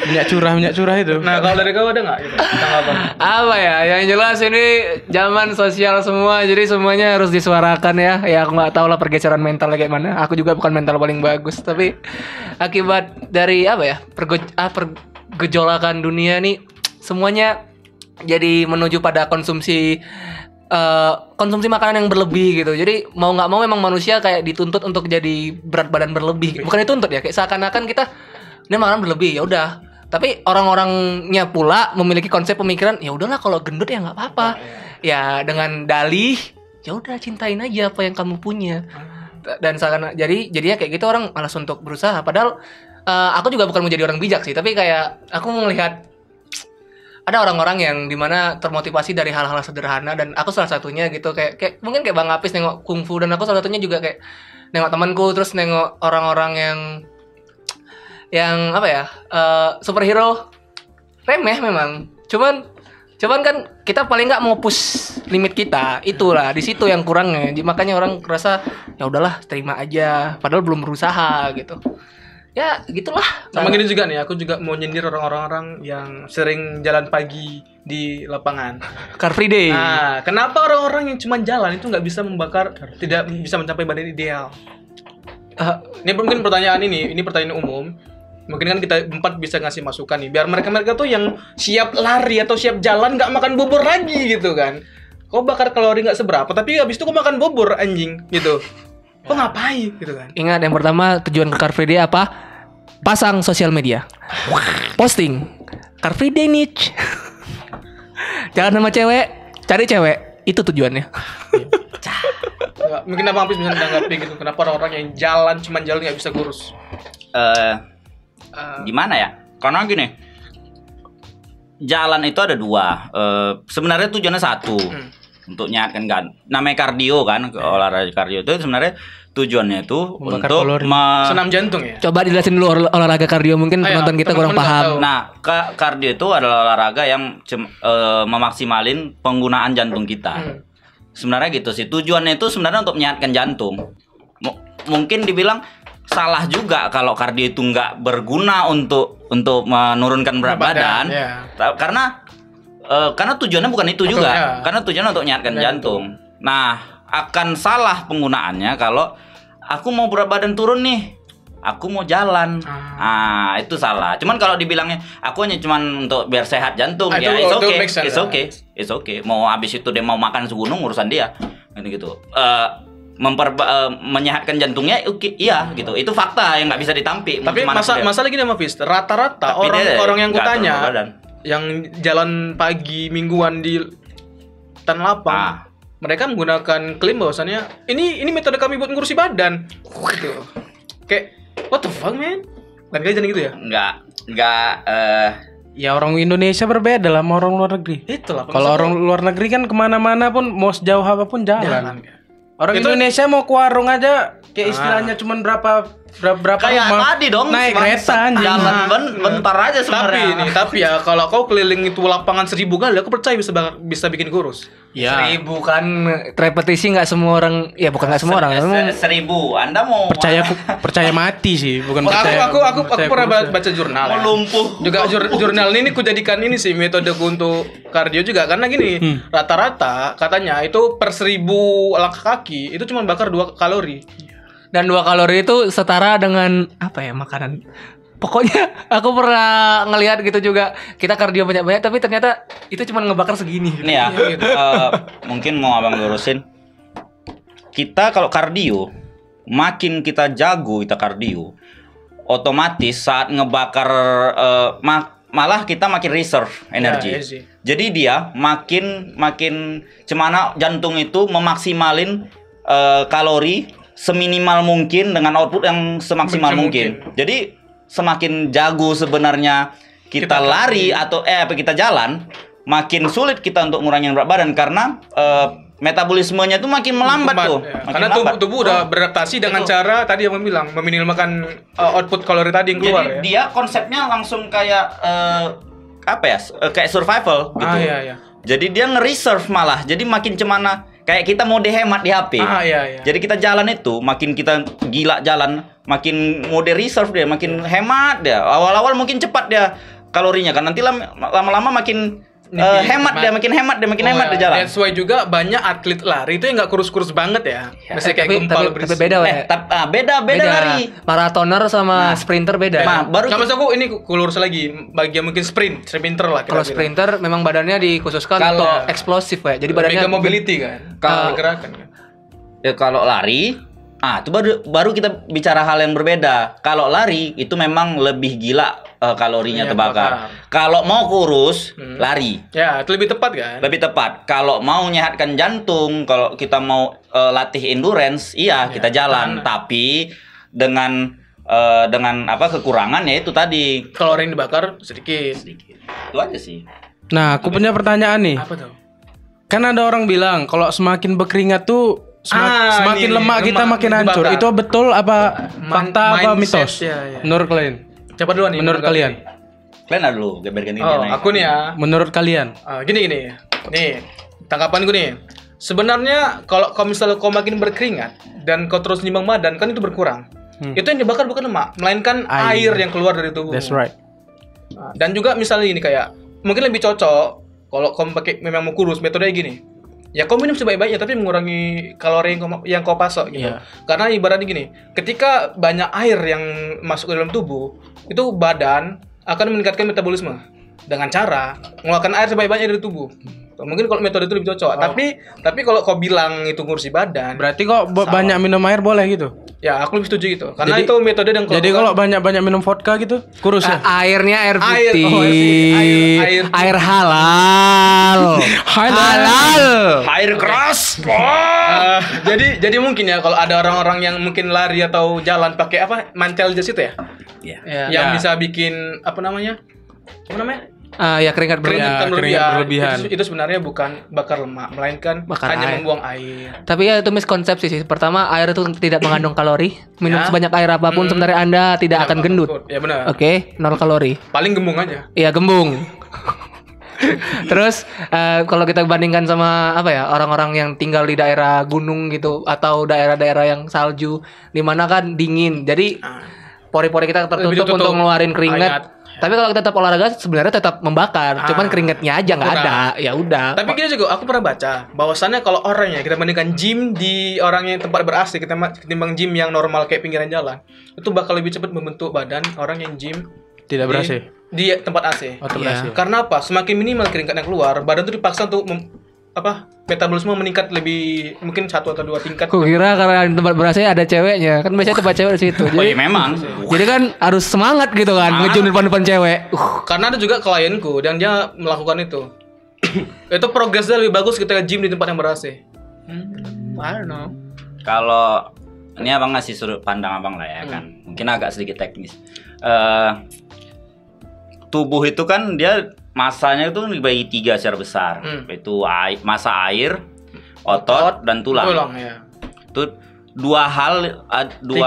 minyak curah itu. Nah, kalau dari kau ada nggak gitu? Tanggapan? Apa ya? Yang jelas ini zaman sosial semua, jadi semuanya harus disuarakan ya. Ya aku nggak tahu lah pergeseran mental kayak mana. Aku juga bukan mental paling bagus, tapi akibat dari apa ya? Pergejolakan dunia nih, semuanya jadi menuju pada konsumsi makanan yang berlebih gitu. Jadi mau nggak mau memang manusia kayak dituntut untuk jadi berat badan berlebih. Bukan dituntut ya, kayak seakan-akan kita ini makanan berlebih ya udah. Tapi orang-orangnya pula memiliki konsep pemikiran ya udahlah kalau gendut ya nggak apa-apa. Ya dengan dalih ya udah cintain aja apa yang kamu punya. Dan seakan jadinya kayak gitu orang malas untuk berusaha. Padahal aku juga bukan mau jadi orang bijak sih, tapi kayak aku melihat ada orang-orang yang dimana termotivasi dari hal-hal sederhana dan aku salah satunya gitu kayak mungkin kayak Bang Apis nengok kungfu dan aku salah satunya juga kayak nengok temanku terus nengok orang-orang yang apa ya superhero remeh memang cuman kan kita paling nggak mau push limit kita itulah di situ yang kurangnya makanya orang kerasa ya udahlah terima aja padahal belum berusaha gitu. Ya gitulah. Sama gini juga nih, aku juga mau nyindir orang-orang yang sering jalan pagi di lapangan. Car Free Day. Nah, kenapa orang-orang yang cuma jalan itu nggak bisa tidak bisa mencapai badan ideal? Ini mungkin pertanyaan ini pertanyaan umum. Mungkin kan kita empat bisa ngasih masukan nih, biar mereka tuh yang siap lari atau siap jalan nggak makan bubur lagi gitu kan. Kau bakar kalori nggak seberapa, tapi habis itu kau makan bubur anjing gitu. Kok ngapain gitu kan? Ingat yang pertama tujuan ke Car Free Day apa? Pasang sosial media. Posting Car Free Day nih. Jalan sama cewek, cari cewek. Itu tujuannya. Mungkin Abang Apis bisa menanggapi gitu. Kenapa orang-orang yang cuma jalan nggak bisa kurus? Gimana ya? Karena gini, jalan itu ada dua. Sebenarnya tujuannya satu. Untuk nyehatkan kan. Namanya kardio kan, olahraga kardio itu sebenarnya tujuannya itu Membakar untuk senam jantung ya. Coba dijelasin dulu olahraga kardio mungkin penonton kita kurang paham. Nah, kardio itu adalah olahraga yang memaksimalin penggunaan jantung kita. Sebenarnya gitu sih. Tujuannya itu sebenarnya untuk menyehatkan jantung. Mungkin dibilang salah juga kalau kardio itu nggak berguna untuk menurunkan berat badan. Karena tujuannya bukan itu juga. Ya. Karena tujuannya untuk menyehatkan jantung. Nah, akan salah penggunaannya kalau aku mau berat badan turun nih, aku mau jalan. Itu salah. Cuman kalau dibilangnya aku hanya cuman untuk biar sehat jantung, ya it's okay. Mau habis itu dia mau makan segunung urusan dia. Gitu. Menyehatkan jantungnya iya gitu. Itu fakta yang nggak bisa ditampik. Tapi masalah gini sama Fis, rata-rata orang yang kutanya yang jalan pagi mingguan di Tan Lapang, mereka menggunakan klaim bahwasannya ini metode kami buat ngurusi badan gitu. Kayak what the fuck man? Lain kali jangan gitu ya? Enggak Ya orang Indonesia berbeda lah sama orang luar negeri. Itulah. Kalau orang luar negeri kan kemana-mana pun mau sejauh apapun jalan. Orang Indonesia mau ke warung aja kayak istilahnya cuman berapa kayak rumah tadi dong naik kereta anjing. Jalan bentar aja sebenarnya. Tapi ya kalau kau keliling itu lapangan 1000 kali, aku percaya bisa bikin kurus. Ya. 1000 kan repetisi nggak semua orang, ya bukan nggak semua orang. 1000. Anda mau percaya mati sih, bukan percaya. Aku pernah baca jurnal. Mau lumpuh. Juga jurnal ini ku jadikan ini sih metode untuk kardio juga karena gini, rata-rata katanya itu per 1000 langkah kaki itu cuma bakar 2 kalori. Dan 2 kalori itu setara dengan apa ya makanan. Pokoknya aku pernah ngelihat gitu juga. Kita kardio banyak-banyak tapi ternyata itu cuma ngebakar segini. Nih ya, mungkin mau abang lurusin. Kita kalau kardio, makin kita jago kita kardio, otomatis saat ngebakar malah kita makin reserve energi. Jadi dia makin cemana jantung itu memaksimalin kalori seminimal mungkin dengan output yang semaksimal mungkin. Jadi semakin jago sebenarnya kita lari atau kita jalan, makin sulit kita untuk ngurangin berat badan karena metabolismenya itu makin melambat tuh. Ya. Karena tubuh udah beradaptasi dengan cara tadi yang bilang meminimalkan output kalori tadi yang keluar. Jadi dia konsepnya langsung kayak kayak survival gitu. Iya. Jadi dia nge-reserve malah. Jadi makin cemana kayak kita mau dihemat di HP. Iya. Jadi kita jalan itu makin kita gila jalan, makin mode reserve dia, makin hemat dia. Awal-awal mungkin cepat dia kalorinya kan. Nanti lama-lama makin makin hemat di jalan. That's why juga banyak atlet lari itu yang nggak kurus-kurus banget ya. Masih kayak gempal tapi beda ya. Beda lari. Maratoner sama sprinter beda. Nah, baru sama aku ini lurus lagi bagian mungkin sprinter lah. Kalau sprinter memang badannya dikhususkan Kalau- untuk eksplosif ya. Jadi badannya Mega mobility kan. Kalau- Gerakan kan. ya kalau lari, itu baru kita bicara hal yang berbeda. Kalau lari itu memang lebih gila kalorinya Iya, terbakar. terbakar. Kalau mau kurus, lari. Ya, itu lebih tepat kan? Lebih tepat. Kalau mau nyehatkan jantung, kalau kita mau latih endurance, kita jalan. Tapi dengan kekurangan ya itu tadi. Kalori yang dibakar sedikit. Itu aja sih. Nah, aku punya pertanyaan nih. Apa tuh? Kan ada orang bilang kalau semakin berkeringat tuh semakin ini, lemak kita lemak makin hancur. dibakar. Itu betul apa fakta apa mindset, mitos? ya. Menurut kalian? Siapa duluan nih? Menurut kalian? Kalian ada dulu geber ganti Oh, aku nih ya. Menurut kalian? Gini. Nih, tanggapan gue nih. Sebenarnya kalau misalnya kau makin berkeringat dan kau terus nimbang badan kan itu berkurang. Itu yang dibakar bukan lemak, melainkan air yang keluar dari tubuh. That's right. Dan juga misalnya ini kayak mungkin lebih cocok kalau kau pakai memang mau kurus metode gini. Ya kau minum sebaik-baiknya tapi mengurangi kalori yang kau pasok gitu. Iya. Karena ibaratnya gini, ketika banyak air yang masuk ke dalam tubuh, itu badan akan meningkatkan metabolisme dengan cara mengeluarkan air sebaik-baiknya dari tubuh. Mungkin kalau metode itu lebih cocok. Tapi kalau kau bilang itu ngurusi badan, Berarti kok banyak minum air boleh gitu? ya aku lebih setuju itu. Karena Jadi- itu metode yang Jadi kalau banyak-banyak minum vodka gitu kurus ya? airnya air Air, putih. air. Air halal. Halal. Air keras. jadi mungkin ya kalau ada orang-orang yang mungkin lari atau jalan pakai apa mantel jas itu ya, Iya. yang Ya. bisa bikin apa namanya? Ya keringat Keringat keringat berlebihan. Itu sebenarnya bukan bakar lemak, melainkan Bakar hanya air. membuang air. Tapi ya itu miskonsepsi sih. Pertama, air itu tidak mengandung kalori. Minum Ya. sebanyak air apapun sebenarnya Anda tidak akan gendut. Ya benar. Oke, 0 kalori. Paling gembung aja. Iya, gembung. Terus kalau kita bandingkan sama apa ya, orang-orang yang tinggal di daerah gunung gitu atau daerah-daerah yang salju di mana kan dingin. Jadi pori-pori kita tertutup ditutup. untuk ngeluarin keringat. Keringat. Tapi kalau kita tetap olahraga sebenarnya tetap membakar, cuman keringatnya aja nggak ada. Ya udah. Tapi gini juga, aku pernah baca bahwasannya kalau orangnya kita bandingkan gym di orang yang tempat ber-AC ketimbang gym yang normal kayak pinggiran jalan, itu bakal lebih cepat membentuk badan orang yang gym Tidak berhasil. di tempat AC. Oh, Iya. berhasil. Karena apa? Semakin minimal keringat yang keluar, badan tuh dipaksa untuk metabolisme meningkat lebih mungkin 1 atau 2 tingkat. Aku kira karena di tempat berasa ada ceweknya, kan biasanya tempat cewek di situ. Oh Jadi, iya memang. jadi kan harus semangat gitu kan, ngejun depan cewek. Karena ada juga klienku dan dia melakukan itu. Itu progresnya lebih bagus ketika gym di tempat yang ber-AC. I don't know. Kalau ini abang ngasih sudut pandang abang lah ya kan, mungkin agak sedikit teknis. Tubuh itu kan dia masanya itu dibagi 3 secara besar, yaitu massa air, otot, dan tulang. Tulang ya. Itu dua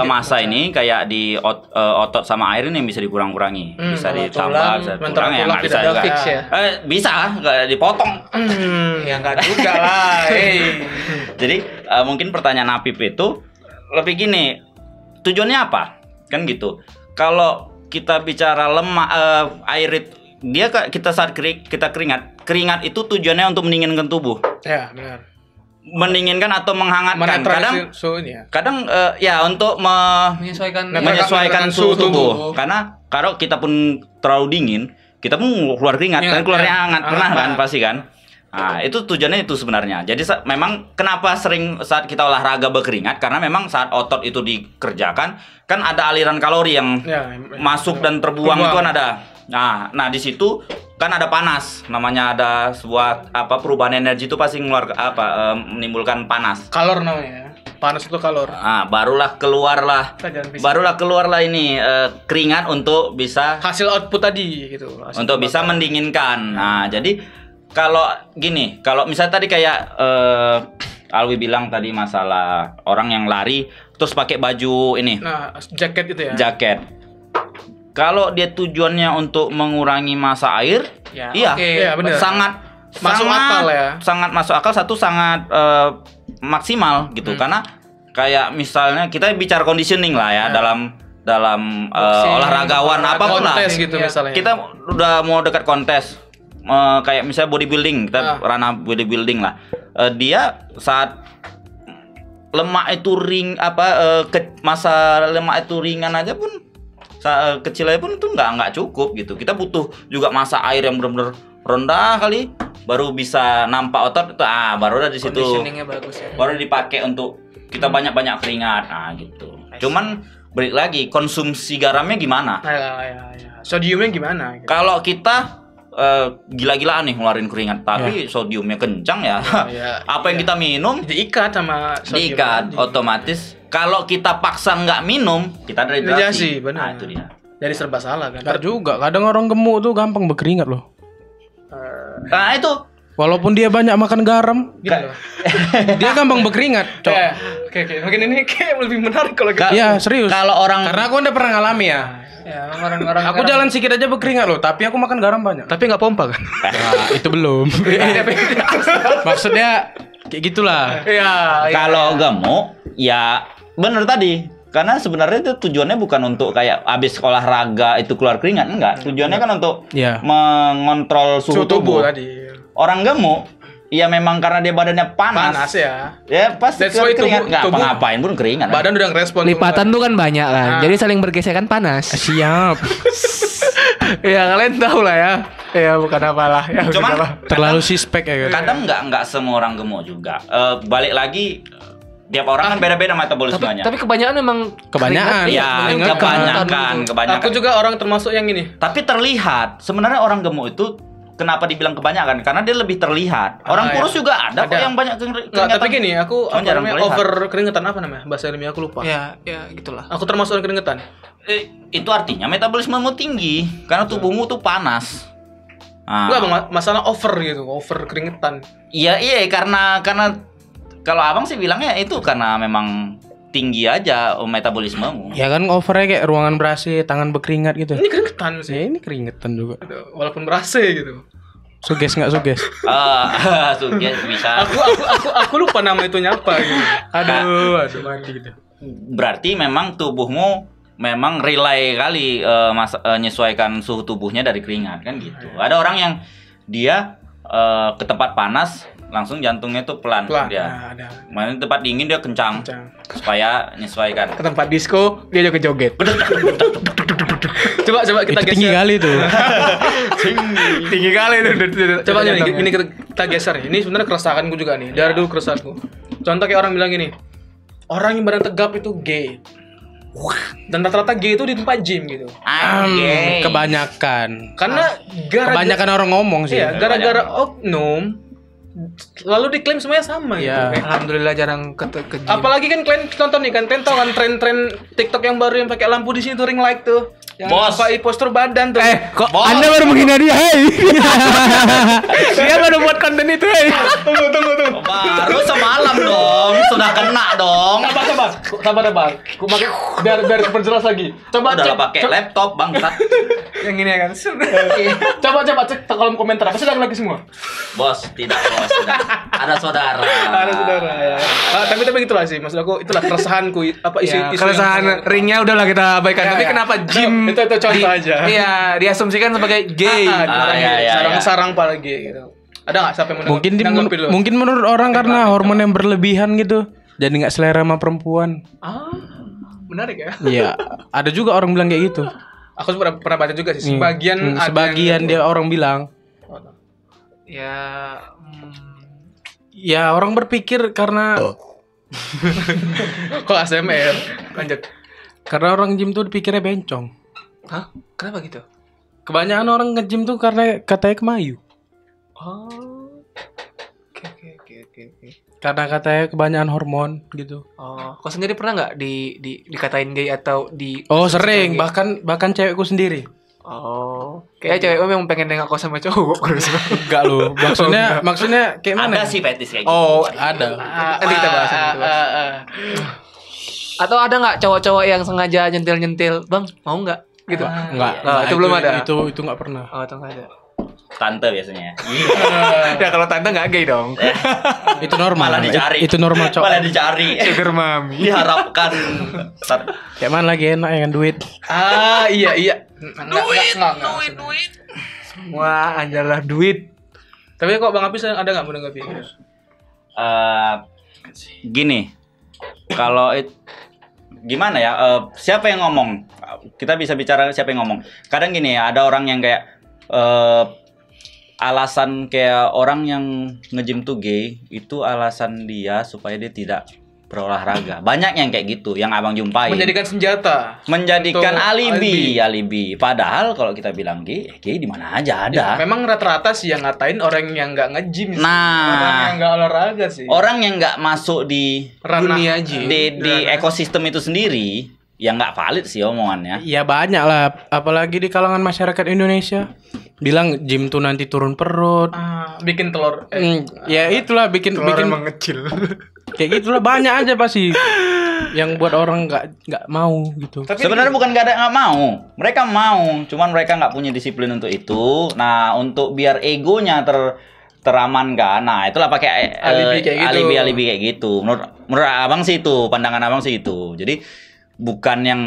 massa ini kayak di otot sama air ini yang bisa dikurang-kurangi, bisa kalau ditambah, tulang, bisa sementara kurang ya tulang nggak bisa tidak juga. fix ya. Bisa nggak dipotong. Ya enggak juga lah. Jadi mungkin pertanyaan Apip itu lebih gini, tujuannya apa? Kan gitu. Kalau kita bicara lemak, air itu, kita saat kita keringat itu tujuannya untuk mendinginkan tubuh, Ya, benar. mendinginkan atau menghangatkan. Kadang ya untuk menyesuaikan suhu tubuh. Karena kalau kita pun terlalu dingin, kita pun keluar keringat, dan keluarnya hangat, pernah kan pasti kan. Nah, itu tujuannya itu sebenarnya. Jadi memang kenapa sering saat kita olahraga berkeringat, karena memang saat otot itu dikerjakan kan ada aliran kalori yang masuk dan terbuang itu kan ada. Nah di situ kan ada panas, namanya ada sebuah perubahan energi itu pasti menimbulkan panas. Kalor namanya. Panas itu kalor. Nah, barulah keluarlah ini keringat untuk bisa Hasil output tadi gitu. untuk bisa mendinginkan. Nah, jadi kalau gini, kalau misalnya tadi kayak Alwi bilang tadi masalah orang yang lari terus pakai baju ini, Nah, jaket itu ya. jaket. Kalau dia tujuannya untuk mengurangi massa air, Ya, iya, oke. Iya, benar. sangat Masuk akal ya. Sangat masuk akal, sangat maksimal gitu. Karena kayak misalnya kita bicara conditioning lah ya, dalam dalam Boxing, olahragawan apapun lah. kontes gitu misalnya. Kita udah mau dekat kontes, kayak misalnya bodybuilding, kita ranah bodybuilding lah. Dia saat lemak itu masa lemak itu ringan aja pun, kecil aja pun itu nggak cukup gitu. Kita butuh juga masa air yang benar-benar rendah kali, baru bisa nampak otot itu. Baru udah di situ. Conditioningnya bagus ya. Baru dipakai untuk kita banyak keringat, gitu. Cuman balik lagi konsumsi garamnya gimana? Ya. Sodiumnya gimana? Gitu. Kalau kita gila-gilaan nih ngeluarin keringat, tapi sodiumnya kencang ya. Apa yang kita minum Diikat sama sodium. diikat otomatis. Kalau kita paksa nggak minum, kita dehidrasi. Dehidrasi, benar. Itu dia. Jadi serba salah kan. Enggak juga. Kadang orang gemuk tuh gampang berkeringat loh. Nah itu Walaupun dia banyak makan garam, Gitu loh. dia gampang berkeringat, Cok. Oke. Mungkin ini kayak lebih menarik kalau kita. Iya, serius. kalau orang Karena aku udah pernah ngalami ya. Ya, orang-orang. Aku jalan sedikit aja berkeringat loh, tapi aku makan garam banyak. Tapi nggak pompa kan? Nah, itu belum. Maksudnya kayak gitulah. Iya. kalau gemuk ya bener tadi. Karena sebenarnya itu tujuannya bukan untuk kayak habis olahraga itu keluar keringat, enggak. Tujuannya kan untuk Iya. mengontrol suhu tubuh. tadi. Orang gemuk ya memang karena dia badannya panas. Panas ya. Ya pasti That's why keringat, nggak tubuh- ngapain pun keringat. Badan udah ngerespon. Lipatan tuh kan banyak kan. Jadi saling bergesekan panas. Siap. Ya kalian tahu lah ya. Ya bukan apalah. Ya, bukan Cuman apa. Terlalu sispek ya kan. kadang nggak semua orang gemuk juga. Balik lagi tiap orang kan beda-beda metabolismenya. Tapi kebanyakan memang Kebanyakan. ya keringat, kebanyakan. Aku juga orang termasuk yang ini. Tapi terlihat sebenarnya orang gemuk itu kenapa dibilang kebanyakan? Karena dia lebih terlihat. Orang kurus juga ada kok yang banyak Nggak, keringatan. tapi gini, aku Cuman apa jarang namanya, terlihat. over keringetan apa namanya? Bahasa ilmiah aku lupa. Ya gitulah. Aku termasuk orang keringetan. Itu artinya metabolismemu tinggi karena tubuhmu tuh panas. Enggak, Bang, masalah over gitu, over keringetan. Iya karena kalau abang sih bilangnya itu karena memang tinggi aja metabolismemu. Ya kan overnya kayak ruangan ber-AC, tangan berkeringat gitu. Ini keringetan Ya sih. ini keringetan juga. Walaupun ber-AC gitu. Suges nggak suges? Suges bisa. Aku lupa nama itu nyapa gitu. Aduh mati gitu. Berarti memang tubuhmu memang relay kali menyesuaikan suhu tubuhnya dari keringat kan gitu. Ada orang yang dia ke tempat panas langsung jantungnya tuh pelan dia. Nah, ada. Main tempat dingin dia kencang. supaya menyesuaikan. Ke tempat disco dia juga joget. Coba kita Itu tinggi geser. kali tuh. Tinggi kali itu. Coba ini kita geser nih. Ini sebenarnya keresahanku juga nih. Dari dulu keresahanku. Contoh kayak orang bilang gini. Orang yang badan tegap itu gay. Dan rata-rata gay itu di tempat gym gitu. Anjay. Kebanyakan. Karena Kebanyakan orang ngomong sih. Iya, gara-gara oknum lalu diklaim semuanya sama Iya. gitu. Alhamdulillah jarang ke gym. Apalagi kan kalian nonton nih kan, kalian tahu kan tren-tren TikTok yang baru yang pakai lampu di sini tuh ring light tuh. Yang Bos. pakai postur badan tuh. Kok Bos. Anda baru menghina dia, hei? Dia baru buat konten itu, hei. Tunggu. Baru semalam dong, sudah kena dong. Sabar. Aku pakai biar perjelas lagi. Coba Udah cek. lah pakai laptop bangsat. Yang ini ya kan. Coba cek ke kolom komentar. Pasti ada lagi semua. Bos, tidak. Ada saudara. Ada saudara ya. Tapi gitulah sih. Maksud aku itulah keresahanku apa isu Ya, keresahan ringnya udahlah kita abaikan. Tapi kenapa gym itu contoh aja. Iya, diasumsikan sebagai gay. iya. Sarang para gay gitu. Ada nggak siapa yang mau nanggepin lo? Mungkin menurut orang karena hormon yang berlebihan gitu, jadi nggak selera sama perempuan. Menarik ya. Iya, ada juga orang bilang kayak gitu. Aku pernah baca juga sih. Sebagian ada sebagian yang- dia orang bilang. Ya, Ya orang berpikir karena kok ASMR. Lanjut. karena orang gym tuh pikirnya bencong. hah? Kenapa gitu? Kebanyakan orang nge-gym tuh karena katanya kemayu. Oh. Oke. Karena katanya kebanyakan hormon gitu. Oh, kau sendiri pernah nggak dikatain gay atau di? Oh sering, bahkan cewekku sendiri. Oh, kayak cewek memang pengen nengok kau sama cowok terus. Enggak loh, maksudnya kayak mana? Ada sih fetis kayak gitu. Oh, Ada. nanti kita bahas. Atau ada nggak cowok-cowok yang sengaja nyentil-nyentil, bang, mau nggak? Gitu. Enggak. itu belum ada. Itu enggak pernah. Oh, itu nggak ada. tante biasanya. Ya kalau tante nggak gay dong. Itu normal. Malah dicari. Itu normal, Cok. Malah dicari. Sugar mami. Diharapkan. Kayak mana lagi enak ya kan duit. Iya. Duit. Semua adalah duit. Tapi kok Bang Apis ada nggak menanggapi? Gini, kalau gimana ya? Siapa yang ngomong? Kita bisa bicara siapa yang ngomong. Kadang gini, ada orang yang kayak alasan kayak orang yang nge-gym tuh gay, itu alasan dia supaya dia tidak berolahraga. Banyak yang kayak gitu, yang abang jumpai. Menjadikan senjata. Menjadikan Untuk alibi. Padahal kalau kita bilang gay di mana aja Ya, ada. memang rata-rata sih yang ngatain orang yang nggak nge-gym sih. Nah. Orang yang nggak olahraga sih. Orang yang nggak masuk di Ranah dunia aja. di ekosistem itu sendiri, yang nggak valid sih omongannya. Ya banyak lah, apalagi di kalangan masyarakat Indonesia. Bilang gym tuh nanti turun perut. Bikin telur. Ya itulah bikin mengecil. kayak gitulah banyak aja pasti yang buat orang nggak mau gitu. Tapi Sebenarnya bukan nggak mau, mereka mau, cuman mereka nggak punya disiplin untuk itu. Nah, untuk biar egonya teramankan, nah itulah pakai alibi kayak gitu. Menurut abang sih itu, pandangan abang sih itu. Jadi bukan yang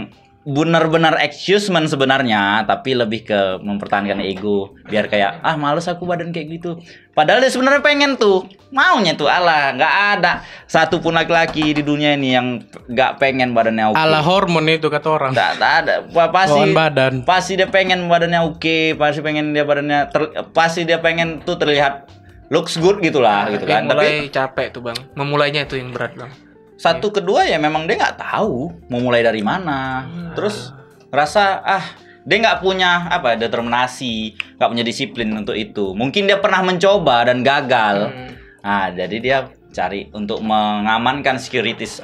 benar-benar excusement sebenarnya, tapi lebih ke mempertahankan ego, biar kayak males aku badan kayak gitu. Padahal dia sebenarnya pengen tuh, maunya tuh nggak ada satupun laki-laki di dunia ini yang nggak pengen badannya oke. Ala hormon itu kata orang. Nggak ada, pasti Bawaan badan. pasti dia pengen badannya oke, pasti pengen dia badannya pasti dia pengen tuh terlihat looks good gitulah gitu kan. Mulai Tapi capek tuh bang. Memulainya itu yang berat bang. satu kedua ya memang dia nggak tahu mau mulai dari mana. Terus rasa dia nggak punya determinasi, nggak punya disiplin untuk itu. Mungkin dia pernah mencoba dan gagal. Nah, jadi dia cari untuk mengamankan securities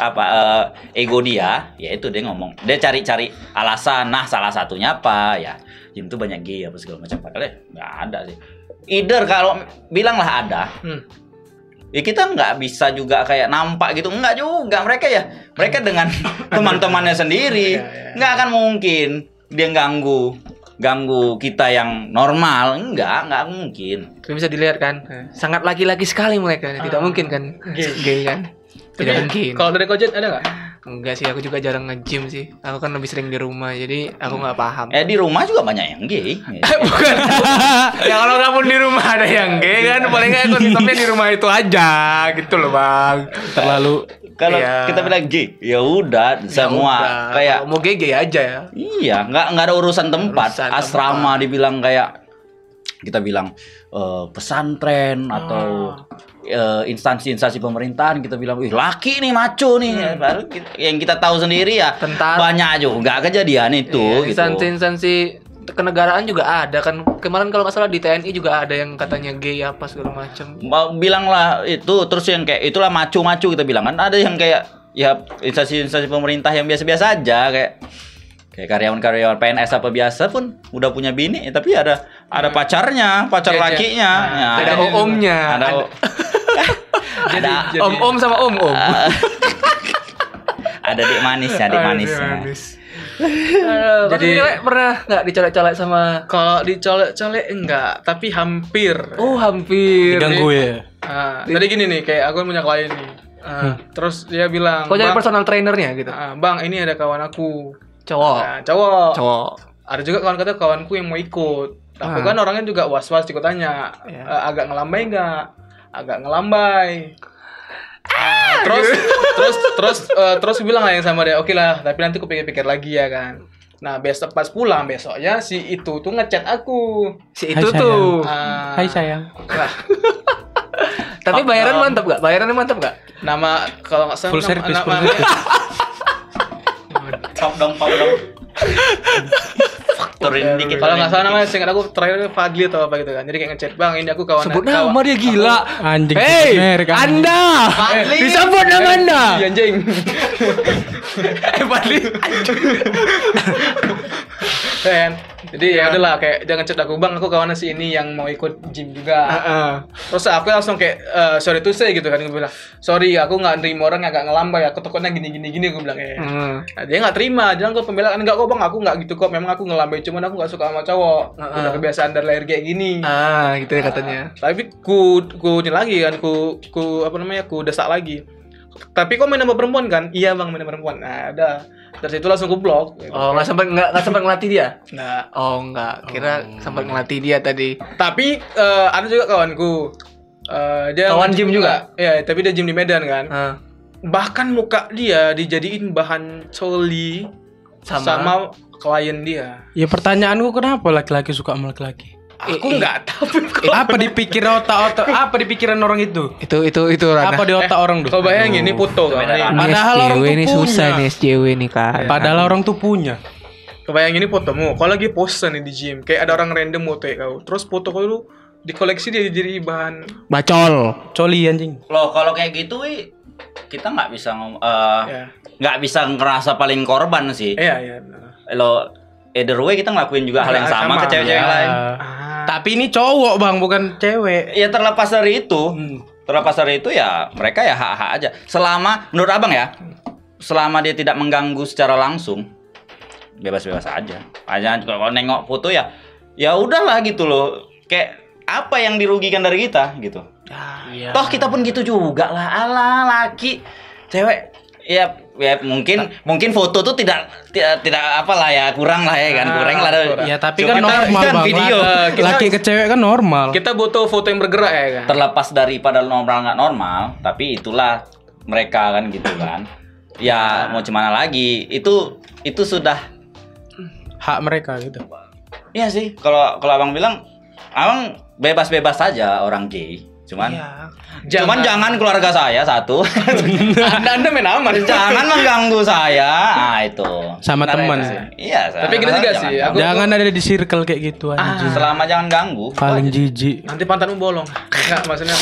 ego dia, yaitu dia ngomong. Dia cari-cari alasan. Nah, salah satunya apa? Ya, gym tuh banyak gay apa segala macam. Padahal nggak ada sih. Either kalau bilanglah ada. Ya kita nggak bisa juga kayak nampak gitu, nggak juga. Mereka dengan teman-temannya sendiri, nggak akan mungkin dia ganggu kita yang normal, nggak mungkin. Itu bisa dilihat kan, sangat laki-laki sekali mereka, tidak mungkin kan, gay kan, tidak mungkin. Kalau dari Kojet ada nggak? Enggak sih, aku juga jarang nge-gym sih. Aku kan lebih sering di rumah, jadi aku nggak paham. Di rumah juga banyak yang gay. Bukan. Ya kalau nggak pun di rumah ada yang gay kan, paling nggak ekosistemnya di rumah itu aja, gitu loh bang. Terlalu Kalau Iya. kita bilang gay, ya udah semua Udah, kayak kalau mau gay aja ya. iya, nggak ada urusan tempat. Urusan Asrama dibilang kayak kita bilang pesantren atau instansi-instansi pemerintahan, kita bilang wih laki nih maco nih. Baru yang kita tahu sendiri ya Tentara. banyak juga kejadian itu gitu. Instansi kenegaraan juga ada kan. Kemarin kalau nggak salah di TNI juga ada yang katanya gay apa segala macam. Bilanglah itu, terus yang kayak itulah maco-maco kita bilang kan. Ada yang kayak ya instansi-instansi pemerintah yang biasa-biasa aja, kayak karyawan-karyawan PNS apa biasa pun udah punya bini, tapi ada pacar Iya, lakinya. Ya, Ada om-omnya. Ada Om-om sama om-om. ada dik manisnya. Jadi pernah nggak dicolek-colek sama? Kalau dicolek-colek enggak, tapi hampir. Oh hampir. diganggu ya. Jadi gini nih, kayak aku punya klien nih. Terus dia bilang, Kok jadi "Bang, personal trainernya gitu? Bang, ini ada kawan aku." Cowok. Nah, cowok. Cowok. Ada juga kawanku yang mau ikut. Aku kan orangnya juga was-was, ikut tanya, agak ngelambai nggak? Agak ngelambai. Terus bilang lah yang sama dia, oke lah, tapi nanti aku pikir-pikir lagi ya kan. Nah besok pas pulang besoknya si itu tuh ngechat aku. Si Hai, itu sayang. tuh. Hai sayang. Nah, Tapi bayaran mantap gak? Bayarannya mantap gak? nama kalau nggak salah Full service, full nama service. Pop dong. Faktorin dikit. kalau nggak salah namanya singkat aku terakhir Fadli atau apa gitu kan. Jadi kayak ngechat, "Bang, ini aku kawan." Sebut nama dia gila. Anjing. Hei, merek, anjing. Anda. Fadli. Disebut nama Anda. Iya, anjing. Fadli. Kan? Jadi ya udahlah kayak jangan chat aku, Bang, aku kawan si ini yang mau ikut gym juga. Terus aku langsung kayak sorry to say gitu kan, gue bilang sorry aku nggak nerima orang yang agak ngelambai, aku takutnya gini gue bilang Nah, dia nggak terima, dia nggak pembelaan, enggak kok Bang, aku nggak gitu kok, memang aku ngelambai, cuman aku nggak suka sama cowok, udah kebiasaan dari lahir kayak gini. Gitu ya katanya. Tapi ku ini lagi kan, ku desak lagi. Tapi kok main sama perempuan kan? Iya Bang, main sama perempuan. Nah, udah. Dari situ langsung ku blok. Gitu. Oh, nggak sempat ngelatih dia? Nggak. Oh, nggak. Kira sempat ngelatih dia tadi. Tapi ada juga kawanku. Dia Kawan gym juga? Iya, tapi dia gym di Medan kan. Bahkan muka dia dijadiin bahan coli sama klien dia. Ya pertanyaanku kenapa laki-laki suka sama laki-laki? Aku nggak tahu. Apa dipikir otak apa di pikiran orang itu? Itu Rana. Apa di otak orang tuh? Kau bayangin ini foto kan. Padahal orang tuh ini punya. susah nih SJW nih kan. Padahal orang tuh punya. Kebayangin ini fotomu. Kau lagi pose nih di gym, kayak ada orang random foto kau. Terus foto kau lu dikoleksi dia jadi bahan Bacol. Coli anjing. Loh, kalau kayak gitu kita nggak bisa nggak bisa ngerasa paling korban sih. Iya. Lo either way kita ngelakuin juga hal yang sama ke cewek-cewek Ya. lain. Tapi ini cowok Bang, bukan cewek. Ya terlepas dari itu, ya mereka ya hak-hak aja. Selama menurut Abang ya, selama dia tidak mengganggu secara langsung, bebas-bebas aja. Kalau nengok foto ya udahlah gitu loh. Kayak apa yang dirugikan dari kita gitu. Iya. Toh kita pun gitu juga lah, ala laki, cewek ya mungkin foto tuh tidak apalah ya, kurang lah ya kan, kurang lah. Ya tapi Cuma kan normal kan Bang. video. Laki ke cewek kan normal. Kita butuh foto yang bergerak ya kan. Terlepas daripada normal nggak normal, tapi itulah mereka kan gitu kan. Ya mau gimana lagi, itu sudah Hak mereka gitu. iya sih. Kalau Abang bilang, Abang bebas-bebas saja orang gay. Cuman jangan keluarga saya satu. Anda main aman. Jangan mengganggu saya. Nah, itu. Sama Sebenarnya teman itu sih. Iya, Tapi gini juga sih, Jangan ada di circle kayak gitu anjing. selama jangan ganggu. Paling jijik. Nanti pantatmu bolong. Enggak, maksudnya.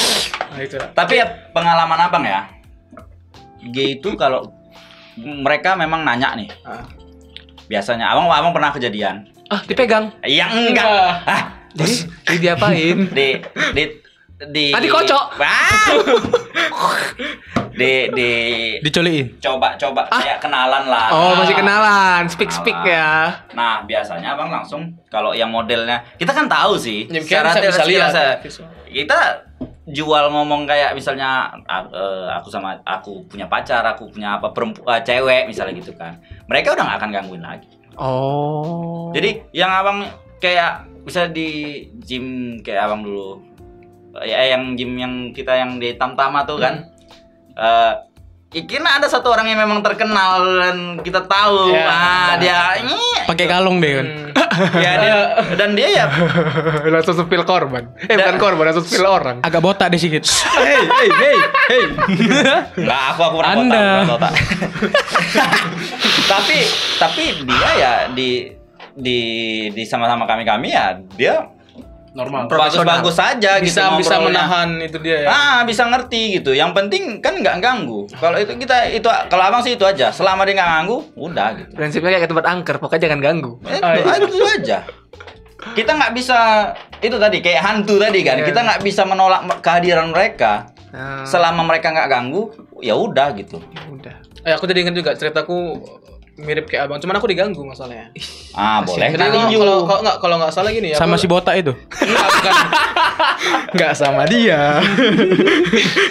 Nah, itu. Tapi ya pengalaman Abang ya. Gay itu kalau mereka memang nanya nih. Biasanya Abang pernah kejadian. Dipegang. Ya enggak. Jadi diapain? Tadi kocok. Dicoliin. Coba kayak kenalan lah. Oh, masih kenalan. Speak ya. Nah, biasanya Abang langsung kalau yang modelnya kita kan tahu sih. Ya, bisa lihat. Kita jual ngomong kayak misalnya aku punya pacar, aku punya perempuan cewek misalnya gitu kan. Mereka udah gak akan gangguin lagi. Oh. Jadi yang Abang kayak bisa di gym kayak Abang dulu. Ya yang gym yang kita yang di Tamtama tuh kan. Kira ada satu orang yang memang terkenal dan kita tahu. Dia Pakai kalung deh kan. ya dia ya Langsung spill korban. Bukan korban, langsung spill orang. Agak botak deh sedikit. Hey. Enggak, aku pernah Anda. botak. tapi dia ya di sama-sama kami ya dia Normal. bagus-bagus saja gitu Bisa ngobrolnya. menahan itu dia ya. Bisa ngerti gitu. Yang penting kan nggak ganggu. Kalau itu kalau Abang sih itu aja. Selama dia nggak ganggu, udah gitu. Prinsipnya kayak ke tempat angker, pokoknya jangan ganggu. Itu aja. Kita nggak bisa itu tadi kayak hantu tadi kan. Kita nggak bisa menolak kehadiran mereka. Selama mereka nggak ganggu, ya udah gitu. Udah. Aku jadi ingat juga ceritaku mirip kayak Abang, cuman aku diganggu masalahnya. Boleh. Jadi kalau nggak salah gini ya. Sama si botak itu. Nggak sama dia.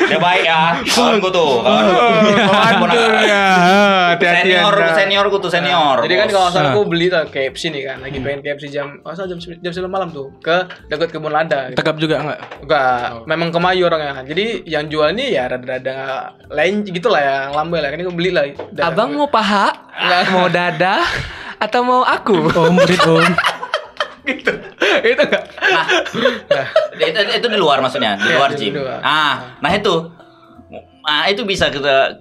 Dia baik ya. Kawanku tuh. Seniorku tuh senior. Jadi kan kalau salah aku beli tuh KFC nih kan, lagi pengen KFC jam 9 malam tuh ke dekat kebun lada. Gitu. Tegap juga enggak? Enggak, memang Kemayu orangnya kan. Jadi yang jual ini ya rada-rada lain gitulah ya, yang lambai lah. Kan aku beli lah. Abang mau paha? Mau dadah? Atau mau aku? Murid om. Gitu. Itu enggak. Itu di luar maksudnya, di luar gym. Di luar. Nah itu bisa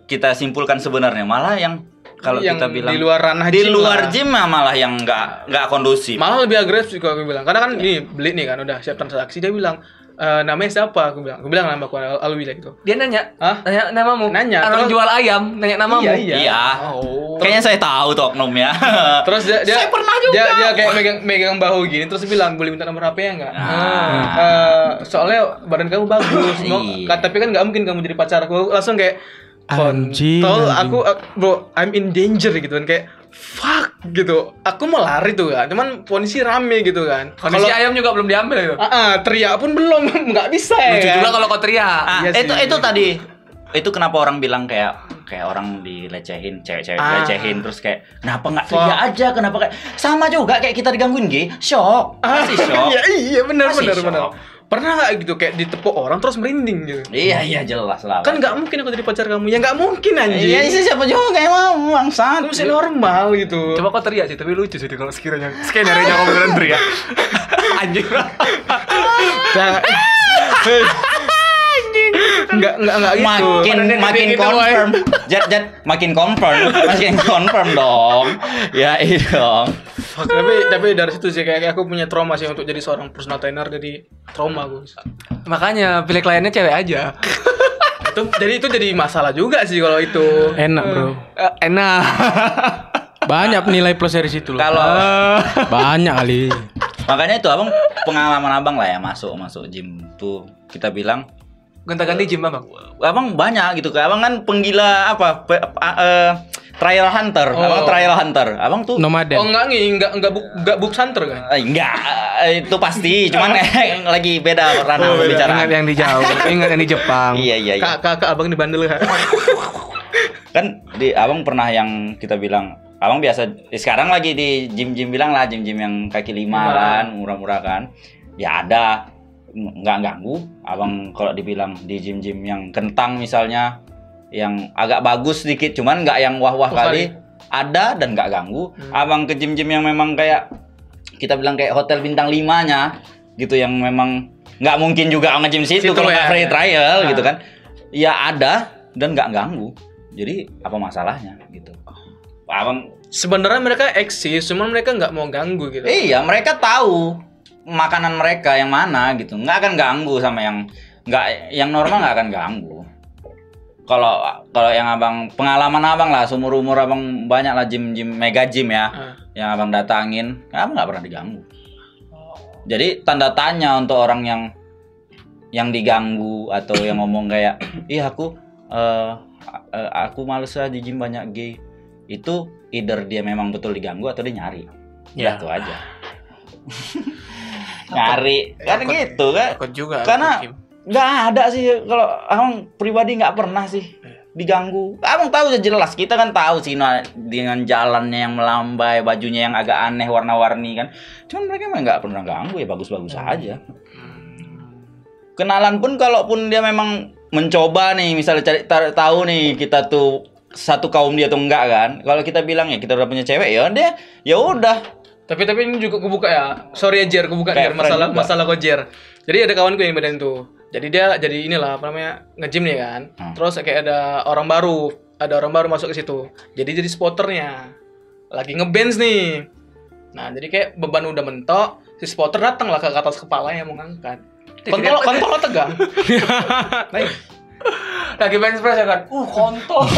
kita simpulkan sebenarnya malah yang kalau yang kita bilang di luar ranah di gym luar lah. gym malah yang nggak kondusif. Malah lebih agresif kalau aku bilang. Karena kan ini beli nih kan udah siap transaksi, dia bilang namanya siapa? Aku bilang nama aku Alwi lah gitu. Dia nanya. Hah? Nanya namamu. Nanya, Orang terus- jual ayam nanya namamu. Iya. Iya. Oh. Kayaknya saya tahu tuh oknum ya. Terus dia Saya pernah juga. Dia kayak megang bahu gini terus bilang boleh minta nomor HP ya enggak? Soalnya badan kamu bagus. Iya. Tapi kan nggak mungkin kamu jadi pacar aku. Langsung kayak Anjing, kontol, anjing. aku bro, I'm in danger gitu kan, kayak fuck gitu. Aku mau lari tuh kan, cuman kondisi rame gitu kan. Kondisi ayam juga belum diambil itu. Teriak pun belum, nggak bisa ya. Lucu kan? juga kalau kau teriak. Iya sih. itu tadi. Itu kenapa orang bilang kayak orang dilecehin, cewek-cewek dilecehin terus kayak kenapa nggak teriak aja, kenapa kayak sama juga kayak kita digangguin shock. Masih shock. Iya benar. Masih shock. Pernah nggak gitu kayak ditepuk orang terus merinding gitu? Iya jelas lah. Kan nggak mungkin aku jadi pacar kamu, ya nggak mungkin anjing. Iya sih siapa juga kayak mau bangsat. Itu masih normal gitu. Coba kau teriak sih, tapi lucu sih kalau sekiranya skenario kau beneran teriak. Anjing. Nah, Enggak gitu. Makin confirm. Jad makin confirm dong. Ya itu dong. Tapi dari situ sih kayak aku punya trauma sih untuk jadi seorang personal trainer, jadi trauma aku. Makanya pilih kliennya cewek aja. Itu jadi masalah juga sih kalau itu. Enak bro. Enak. Banyak nilai plus dari situ loh. Kalau Banyak kali. makanya itu abang pengalaman abang lah ya masuk gym tuh kita bilang Gonta-ganti gym Bang. abang banyak gitu kan. Abang kan penggila apa? Trial hunter. Abang trial hunter. Abang tuh Nomaden. Oh enggak book hunter kan? enggak itu pasti. Cuman lagi beda ranah pembicaraan. Ingat yang di jauh, ingat yang di Jepang. Iya. Kakak abang di bandel kan? Kan abang pernah yang kita bilang abang biasa sekarang lagi di gym bilang lah gym yang kaki lima kan murah-murah kan ya ada nggak ganggu abang kalau dibilang di gym yang kentang misalnya yang agak bagus sedikit cuman nggak yang wah-wah kali ada dan nggak ganggu abang ke gym yang memang kayak kita bilang kayak hotel bintang 5-nya gitu yang memang nggak mungkin juga nge-gym situ kalau nggak free trial gitu kan ya ada dan nggak ganggu jadi apa masalahnya gitu abang Sebenarnya mereka eksis, cuman mereka nggak mau ganggu gitu. iya mereka tahu makanan mereka yang mana gitu nggak akan ganggu sama yang normal nggak akan ganggu kalau yang abang pengalaman abang lah seumur umur abang banyak lah gym mega gym ya yang abang datangin abang nggak pernah diganggu jadi tanda tanya untuk orang yang diganggu atau yang ngomong kayak ih aku males lah di gym banyak gay itu either dia memang betul diganggu atau dia nyari ya itu aja nyari kan gitu kan Takut juga. karena nggak ada sih kalau abang pribadi nggak pernah sih diganggu abang tahu jelas kita kan tahu sih dengan jalannya yang melambai bajunya yang agak aneh warna-warni kan cuman mereka emang nggak pernah ganggu ya bagus-bagus aja kenalan pun kalaupun dia memang mencoba nih misalnya cari tahu nih kita tuh satu kaum dia atau enggak kan kalau kita bilang ya kita udah punya cewek ya dia ya udah Tapi ini juga kebuka ya. Sorry ya Jer, kebuka Jer masalah kok Jer. Jadi ada kawanku yang badan tuh. Jadi dia jadi inilah apa namanya nge-gym nih kan. Terus kayak ada orang baru masuk ke situ. Jadi jadi spotternya. Lagi nge-bench nih. Nah, jadi kayak beban udah mentok, si spotter datang lah ke atas kepalanya mau ngangkat. Kontol tegang. Naik. Lagi bench press ya kan. Kontol.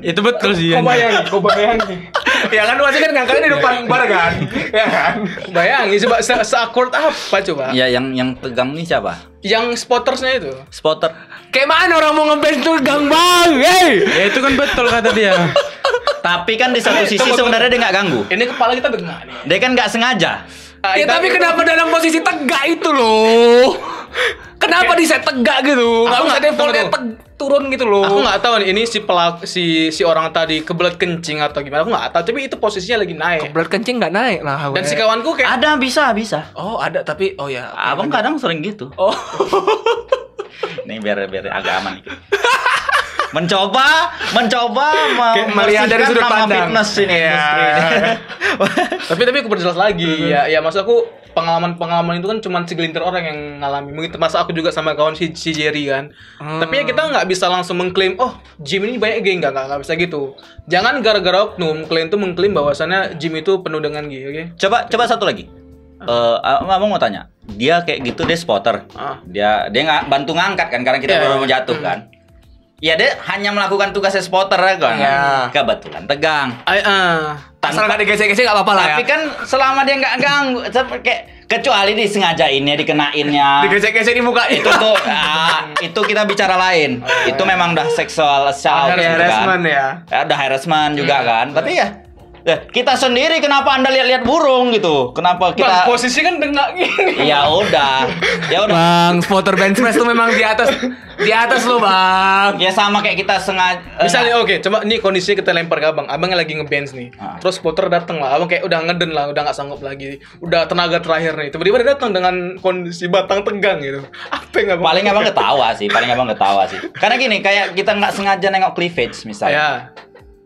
Itu betul sih. Kau bayangin. Ya kan masih kan ngangkatnya di depan bar kan. Ya kan. Bayangin coba se-awkward apa coba? ya yang tegang nih siapa Yang spottersnya itu. spotter Kayak mana orang mau nge-bench tuh gang bang. Hey. Ya itu kan betul kata dia. tapi kan di satu sisi sebenarnya dia nggak ganggu Ini kepala kita dengar nih. dia kan nggak sengaja Ya tapi kenapa dalam posisi tegak itu loh? Kenapa di set tegak gitu? Nggak usah defaultnya turun gitu loh. Aku nggak tahu nih ini si orang tadi kebelet kencing atau gimana. Aku nggak tahu. Tapi itu posisinya lagi naik. Blood kencing nggak naik lah. Dan si kawanku kayak ada bisa Oh ada tapi oh ya. abang kadang sering gitu Oh. nih biar agak aman dikit mencoba melihat dari sudut nama pandang. fitness ini ya. tapi aku perjelas lagi ya maksud aku pengalaman itu kan cuma segelintir orang yang ngalami. Mungkin termasuk aku juga sama kawan si Jerry kan. Tapi ya kita nggak bisa langsung mengklaim gym ini banyak gay, nggak bisa gitu. Jangan gara-gara oknum kalian tuh mengklaim bahwasannya gym itu penuh dengan gay, oke? Coba satu lagi. Abang mau tanya, dia kayak gitu dia spotter. Dia nggak bantu ngangkat kan karena kita baru mau jatuh kan. Ya dia hanya melakukan tugasnya spotter kan. Iya. Kebetulan tegang. Asal nggak digesek-gesek nggak apa-apa lah ya. Tapi kan selama dia nggak ganggu, kayak kecuali disengajainnya, dikenainnya. Digesek-gesek di muka Itu tuh, itu kita bicara lain. Itu memang udah sexual assault gitu harassment kan. ya. Udah harassment juga kan. Tapi ya kita sendiri kenapa Anda lihat-lihat burung gitu? Kenapa Bang, kita posisi kan dengak gini. Ya udah. Bang, spotter bench press tuh memang di atas lo, Bang. Ya sama kayak kita sengaja. Misalnya oke, coba ini kondisinya kita lempar ke abang. Abang lagi ngebench nih. Terus spotter datang lah. Abang kayak udah ngeden lah, udah nggak sanggup lagi. Udah tenaga terakhir nih. Tiba-tiba dia datang dengan kondisi batang tegang gitu. Apa yang abang? Paling abang ketawa sih, Karena gini, kayak kita nggak sengaja nengok cleavage misalnya.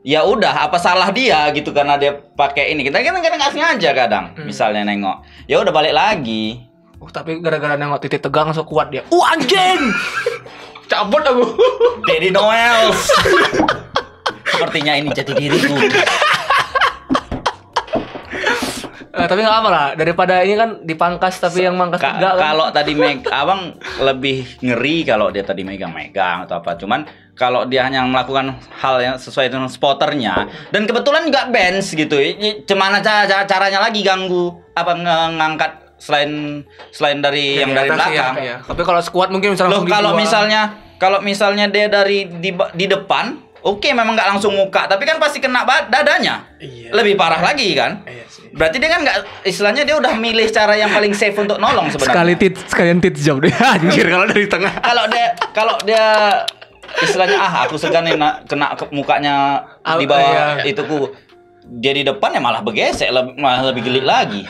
Ya udah, apa salah dia gitu karena dia pakai ini. Kita kan nggak sengaja kadang, misalnya nengok. Ya udah balik lagi. Tapi gara-gara nengok titik tegang langsung kuat dia. Anjing! Cabut aku. Daddy Noel. Sepertinya ini jati diriku. Tapi nggak apa lah, daripada ini kan dipangkas tapi yang mangkas enggak kan. Kalau tadi abang lebih ngeri kalau dia tadi megang-megang atau apa. Cuman kalau dia hanya melakukan hal yang sesuai dengan spotternya dan kebetulan nggak bench gitu, gimana caranya lagi ganggu apa ngangkat selain dari yang dari belakang. Ya. Tapi kalau squat mungkin bisa langsung kalau misalnya dia dari di depan, oke, memang nggak langsung muka, tapi kan pasti kena dadanya. Iya. Lebih parah lagi kan? Iya sih. Berarti dia kan nggak, istilahnya dia udah milih cara yang paling safe untuk nolong sebenarnya. Sekalian tit jam deh anjir kalau dari tengah. Kalau dia istilahnya aku segan nih kena ke mukanya di bawah ituku. Dia di depan ya malah bergesek, malah lebih gelit lagi.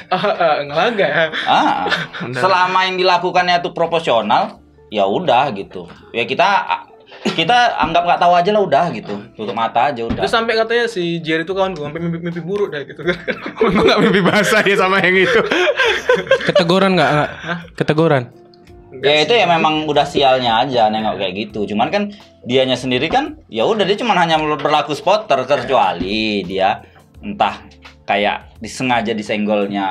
Ngelaga ya. Selama yang dilakukannya itu proporsional, ya udah gitu. Ya kita anggap nggak tahu aja lah udah gitu, tutup mata aja udah. Terus sampai katanya si Jerry itu kawan gue sampai mimpi buruk dah gitu. Emang nggak mimpi basah dia sama yang itu. Keteguran nggak? Keteguran. Ya itu ya memang udah sialnya aja nengok kayak gitu. Cuman kan dianya sendiri kan ya udah dia cuma hanya berlaku spotter, kecuali dia entah kayak disengaja disenggolnya,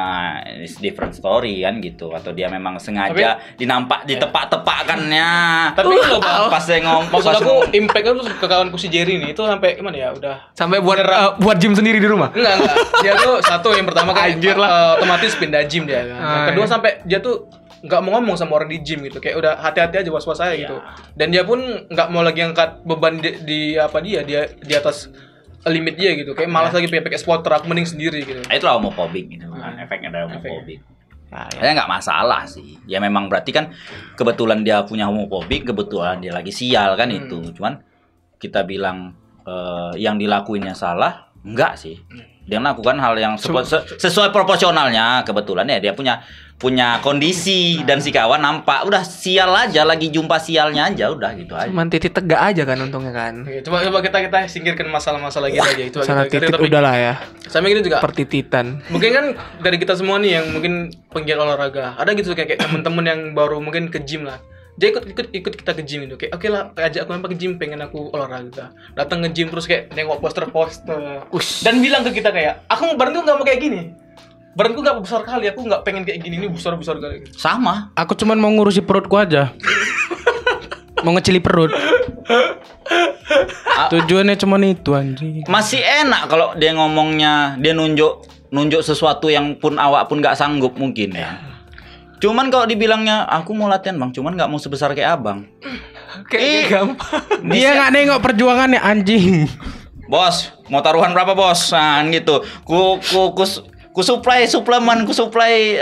is different story kan gitu, atau dia memang sengaja ditepak-tepakkannya. Tapi lo Bang, pas dia ngomong, maksud aku impact-nya tuh ke kawanku si Jerry nih itu sampai gimana ya, udah sampai buat gym sendiri di rumah. Enggak. Dia tuh satu yang pertama kan otomatis pindah gym dia kan. Yang kedua sampai dia tuh nggak mau ngomong sama orang di gym gitu, kayak udah hati-hati aja, was-was aja gitu. Dan dia pun nggak mau lagi angkat beban di di atas limit dia gitu, kayak malas lagi pakai spotter, aku mending sendiri gitu. Itulah homofobik gitu kan, efeknya dari homofobik. Ya nggak masalah sih, ya memang berarti kan kebetulan dia punya homofobik, kebetulan dia lagi sial kan itu. Cuman kita bilang yang dilakuinnya salah, enggak sih. Dia melakukan hal yang sesuai proporsionalnya, kebetulan ya dia punya kondisi dan si kawan nampak udah sial aja, lagi jumpa sialnya aja udah gitu aja. Cuman titik tegak aja kan untungnya kan. Coba kita singkirkan masalah-masalah gitu aja itu. Sana titik udahlah ya. Sama gini juga. Pertititan. Mungkin kan dari kita semua nih yang mungkin penggiat olahraga, ada gitu kayak temen-temen yang baru mungkin ke gym lah. Dia ikut kita ke gym itu, kayak oke lah, ajak aku ke gym, pengen aku olahraga. Datang ke gym terus kayak nengok poster-poster. Dan bilang ke kita kayak, aku badanku nggak mau kayak gini. Badanku nggak besar kali, aku nggak pengen kayak gini, ini besar-besar kali. Sama. Aku cuman mau ngurusi perutku aja. Mau ngecili perut. Tujuannya cuma itu anjing. Masih enak kalau dia ngomongnya, dia nunjuk sesuatu yang pun awak pun nggak sanggup mungkin ya. Cuman kalau dibilangnya aku mau latihan bang, cuman nggak mau sebesar kayak abang. Kayak gampang. Dia nggak nengok perjuangannya anjing. Bos, mau taruhan berapa bos? Nah gitu. Ku supply suplemen, ku supply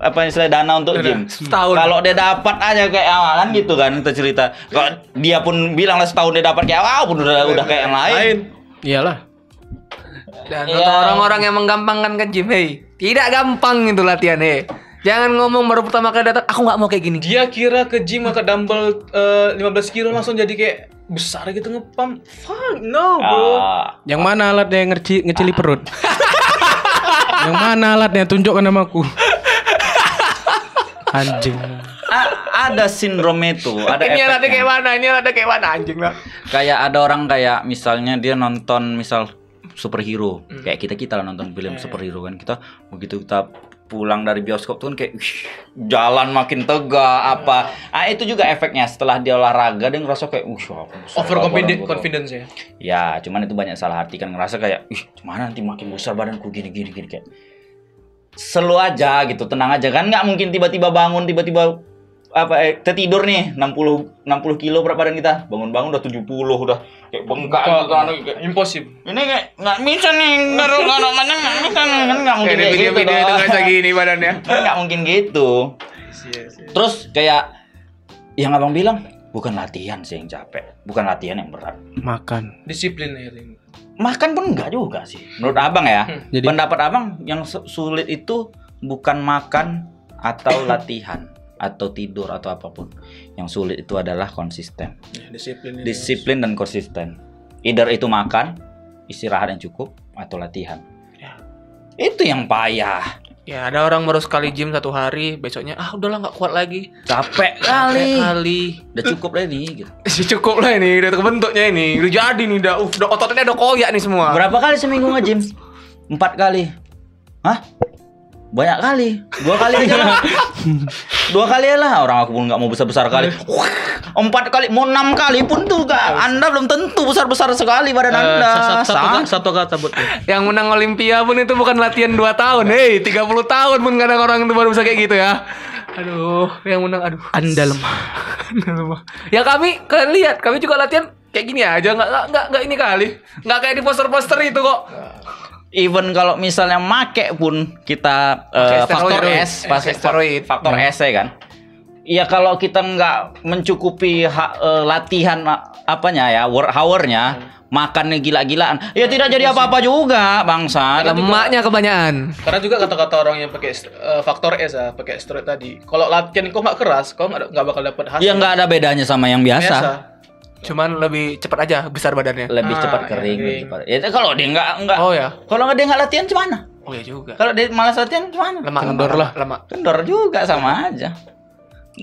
apa istilah dana untuk gym. Setahun. Kalau dia dapat aja kayak awal kan gitu kan kita cerita. Kalau dia pun bilang lah setahun dia dapat kayak awal pun udah kayak yang lain. Iyalah. Dan untuk orang-orang yang menggampangkan ke gym, tidak gampang itu latihan, Jangan ngomong baru pertama kali datang, aku nggak mau kayak gini. Dia kira ke gym ke dumbbell 15 kilo langsung jadi kayak besar gitu ngepump. Fuck no bro. Yang mana alatnya yang ngecili perut? Yang mana alatnya? Tunjukkan sama aku. Anjing. Ada sindrom itu, ada Ini alatnya efeknya. kayak mana? Ini alatnya kayak mana anjing lah. Kayak ada orang kayak misalnya dia nonton superhero, kayak kita lah nonton film superhero kan, kita begitu kita pulang dari bioskop tuh kan kayak jalan makin tegak apa. Itu juga efeknya setelah dia olahraga dia ngerasa kayak confidence ya. Ya, cuman itu banyak salah arti kan, ngerasa kayak gimana nanti makin besar badanku gini kayak. Slow aja gitu, tenang aja kan, nggak mungkin tiba-tiba bangun tiba-tiba tertidur nih 60 kilo berat badan kita, bangun-bangun udah 70 udah kayak bengkak gitu kan, impossible. Ini kayak nggak bisa nih, nggak mungkin kayak gitu. Video itu nggak segini badannya. Nggak mungkin gitu. Terus kayak yang abang bilang, bukan latihan sih yang capek, bukan latihan yang berat, Makan. Disiplin ya. makan pun enggak juga sih menurut abang ya. Jadi- Pendapat abang yang sulit itu bukan makan atau latihan atau tidur atau apapun. Yang sulit itu adalah konsisten. Disiplin dan konsisten. Either itu makan, istirahat yang cukup, atau latihan. Itu yang payah. Ya ada orang baru sekali gym 1 hari, besoknya udahlah nggak kuat lagi. Capek kali. Udah cukup lah nih gitu. Cukup lah ini, udah terbentuknya ini, udah jadi nih, udah ototnya udah koyak nih semua. Berapa kali seminggu nge-gym? 4 kali. Hah? Banyak kali. 2 kali aja lah. 2 kali lah. Orang aku pun nggak mau besar-besar kali. 4 kali, mau 6 kali pun tuh Anda belum tentu besar-besar sekali badan Anda. Satu kata buat Yang menang Olimpia pun itu bukan latihan 2 tahun, 30 tahun pun kadang orang itu baru bisa kayak gitu ya. Aduh, yang menang Anda lemah. Ya kalian lihat, kami juga latihan kayak gini aja, nggak ini kali, nggak kayak di poster-poster itu kok. Even kalau misalnya make pun kita faktor S, faktor S ya kan. Ya kalau kita nggak mencukupi latihan apanya ya, work hour-nya, makannya gila-gilaan, ya tidak jadi apa-apa juga bangsa. Lemaknya kebanyakan. Karena juga kata-kata orang yang pakai faktor S ya, pakai steroid tadi. Kalau latihan kau nggak keras, kau nggak bakal dapat hasil. Ya nggak ada bedanya sama yang biasa. Cuman lebih cepat aja besar badannya. Lebih cepat kering, lebih cepat. Ya kalau dia nggak. Oh ya. Kalau dia nggak latihan gimana? Oh ya juga. Kalau dia malas latihan gimana? Lemak. Kendor juga sama aja.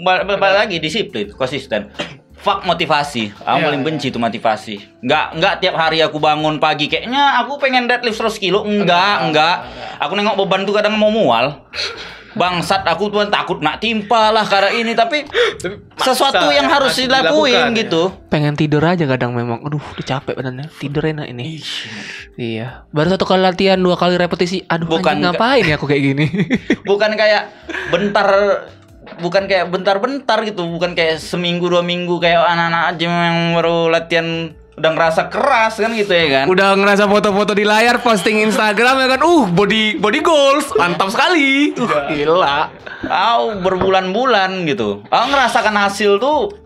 Balik lagi disiplin, konsisten. Fuck motivasi. Aku paling benci itu motivasi. Enggak tiap hari aku bangun pagi kayaknya aku pengen deadlift 100 kilo. Enggak. Aku nengok beban tuh kadang mau mual. Bangsat, aku tuh takut nak timpa lah karena ini, tapi sesuatu yang harus dilakuin gitu. Pengen tidur aja kadang memang. Aduh, udah capek badannya. Tidur enak ini. Iya. Baru 1 kali latihan, 2 kali repetisi. Aduh, Bukan ngapain ya aku kayak gini? Bukan kayak bentar-bentar gitu, bukan kayak seminggu 2 minggu kayak anak-anak gym yang baru latihan udah ngerasa keras kan gitu ya kan. Udah ngerasa foto-foto di layar, posting Instagram ya kan. Body goals, mantap sekali. Gila. Berbulan-bulan gitu. Ngerasakan hasil tuh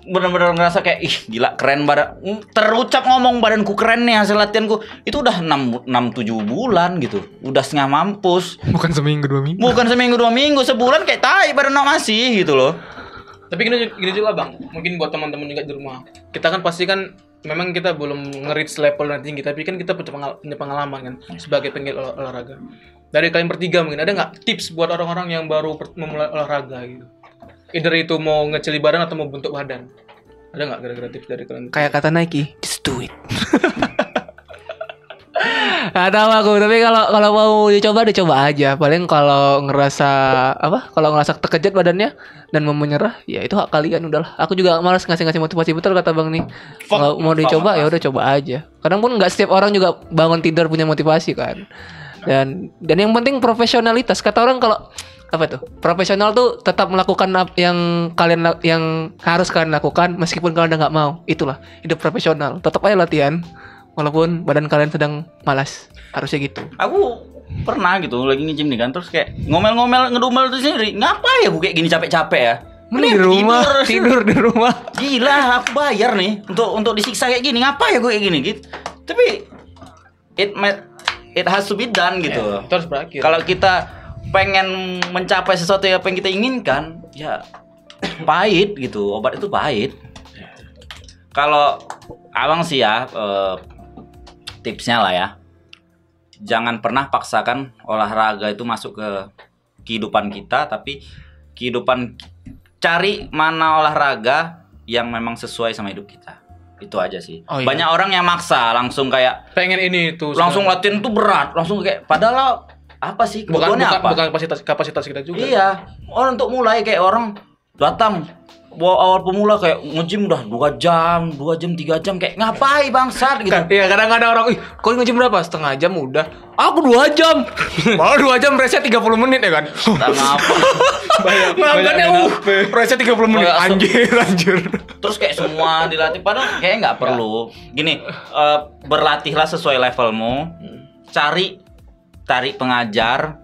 bener-bener ngerasa kayak gila keren badan. Terucap ngomong badanku keren nih hasil latihanku. Itu udah 6-7 bulan gitu. Udah setengah mampus. Bukan seminggu 2 minggu. Bukan seminggu 2 minggu, sebulan kayak tai badan masih gitu loh. Tapi gini juga bang, mungkin buat teman-teman juga di rumah. Kita kan pasti kan memang kita belum nge-reach level yang tinggi, tapi kan kita punya pengalaman kan sebagai penggiat olahraga. Dari kalian bertiga mungkin ada nggak tips buat orang-orang yang baru memulai olahraga gitu? Either itu mau ngecili badan atau mau bentuk badan. Ada nggak kira-kira tips dari kalian? Kayak kata Nike, just do it. Nggak tahu aku, tapi kalau mau dicoba aja. Paling kalau ngerasa terkejut badannya dan mau menyerah, ya itu hak kalian udahlah. Aku juga malas ngasih motivasi, betul kata Bang nih. Kalau mau dicoba ya udah coba aja. Kadang pun nggak setiap orang juga bangun tidur punya motivasi kan. Dan yang penting profesionalitas. Kata orang kalau profesional tuh tetap melakukan yang harus kalian lakukan meskipun kalian udah nggak mau. Itulah hidup profesional. Tetap aja latihan walaupun badan kalian sedang malas. Harusnya gitu. Aku pernah gitu lagi nge-gym nih kan, terus kayak ngomel-ngomel ngedumel tuh sendiri. Ngapa ya gue kayak gini capek-capek ya? Mending di rumah, tidur di rumah. Gila, aku bayar nih untuk disiksa kayak gini. Ngapa ya gue kayak gini gitu? Tapi it has to be done gitu. Terus berakhir. Kalau kita pengen mencapai sesuatu yang kita inginkan, ya pahit gitu. Obat itu pahit. Kalau abang sih ya, tipsnya lah ya, jangan pernah paksakan olahraga itu masuk ke kehidupan kita, tapi cari mana olahraga yang memang sesuai sama hidup kita. Itu aja sih. Oh, iya. Banyak orang yang maksa langsung kayak pengen ini tuh langsung latihan tuh berat, langsung kayak padahal apa sih Bukan kebutuhannya apa? bukan kapasitas kita juga. Iya, orang untuk mulai kayak orang datang awal pemula kayak nge-gym udah 2 jam, 3 jam kayak ngapain bangsat gitu. Iya, kadang-kadang orang, kau nge-gym berapa? Setengah jam udah. Aku 2 jam. Baru 2 jam reset 30 menit ya kan. Tak ngapa. Ngangkatnya reset 30 menit. Anjir. Terus kayak semua dilatih padahal kayak nggak perlu. Gini, berlatihlah sesuai levelmu. Cari pengajar,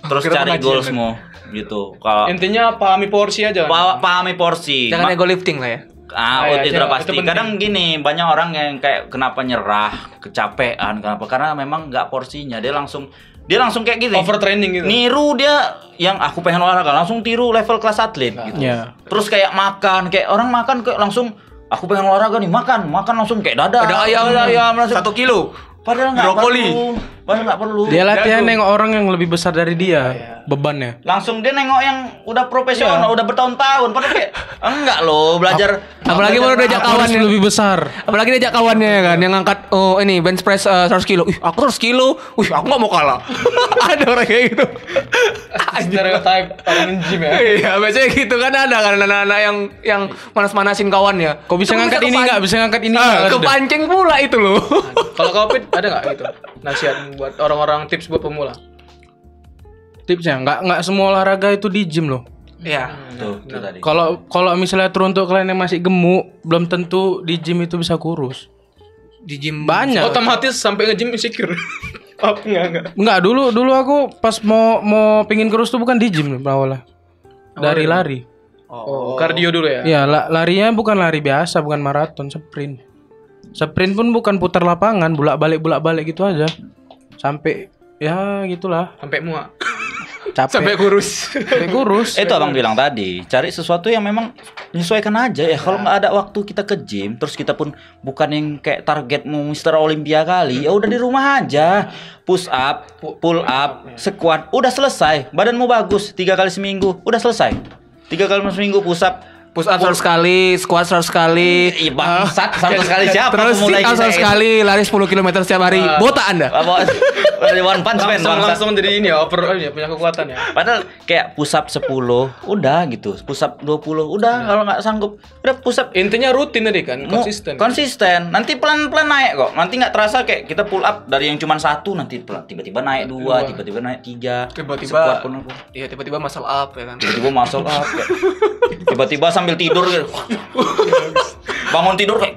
terus Kira cari pengajian, goalsmu gitu. Kalau Intinya pahami porsi aja. pahami porsi. Jangan ego lifting lah ya. Itu iya, udah pasti. itu penting. Kadang gini, banyak orang yang kayak kenapa nyerah, kecapean, kenapa? Karena memang nggak porsinya. Dia langsung kayak gini. Overtraining gitu. Niru dia yang aku pengen olahraga, langsung tiru level kelas atlet gitu. Iya. Terus kayak makan, kayak orang makan kayak langsung aku pengen olahraga nih, makan langsung kayak dada. Ada ayam langsung. 1 kilo. Padahal nggak brokoli. perlu. Padahal nggak perlu. Dia latihan nengok orang yang lebih besar dari dia bebannya. Langsung dia nengok yang udah profesional, udah bertahun-tahun. Padahal kayak enggak loh, belajar. Apalagi baru diajak Aku harus kawannya. lebih besar. Apalagi diajak kawannya ya kan yang ngangkat ini bench press 100 kilo. Ih, aku 100 kilo. Wih, aku nggak mau kalah. Ada orang kayak gitu. Stereotype orang gym ya. Iya, biasanya gitu kan ada kan anak-anak yang manas-manasin kawannya. Kok bisa Itu ngangkat ini kepan- nggak? Bisa ngangkat ini nggak? Udah. kepancing pula itu loh. Kalau kau Pit, ada nggak gitu nasihat buat orang-orang, tips buat pemula? Tipsnya nggak semua olahraga itu di gym loh. Iya. Tuh, itu tadi. Kalau misalnya teruntuk kalian yang masih gemuk, belum tentu di gym itu bisa kurus. Di gym Banyak. Otomatis sampai nge-gym insecure. Apa enggak? Enggak, dulu aku pas mau pingin kurus tuh bukan di gym awalnya. Dari lari. Kardio dulu ya. Iya, larinya bukan lari biasa, bukan maraton, sprint. Sprint pun bukan putar lapangan, bolak-balik gitu aja. Sampai ya gitulah, Sampai muak. capek. sampai kurus. Sampai kurus. Itu abang bilang tadi, cari sesuatu yang memang menyesuaikan aja ya. Kalau nggak ada waktu kita ke gym, terus kita pun bukan yang kayak target mau Mister Olympia kali, ya udah di rumah aja. Push up, pull up, squat, udah selesai. Badanmu bagus, 3 kali seminggu, udah selesai. 3 kali seminggu push up. Push up 100 kali, squat 100 kali. Ih, bangsat, 100 kali siapa? Terus sit up 100 kali, lari 10 km setiap hari. Botak Anda. One punch man, bangsat. Langsung jadi ini ya, punya kekuatan ya. Padahal kayak push up 10 udah gitu, push up 20 udah, kalau nggak sanggup udah push up Intinya rutin tadi kan, konsisten. konsisten. Nanti pelan-pelan naik kok. Nanti nggak terasa kayak kita pull up dari yang cuma 1 nanti tiba-tiba naik 2, tiba-tiba naik 3. Tiba-tiba iya tiba-tiba muscle up ya kan. tiba-tiba masuk up kayak, tiba-tiba sambil tidur gitu. Bangun tidur kayak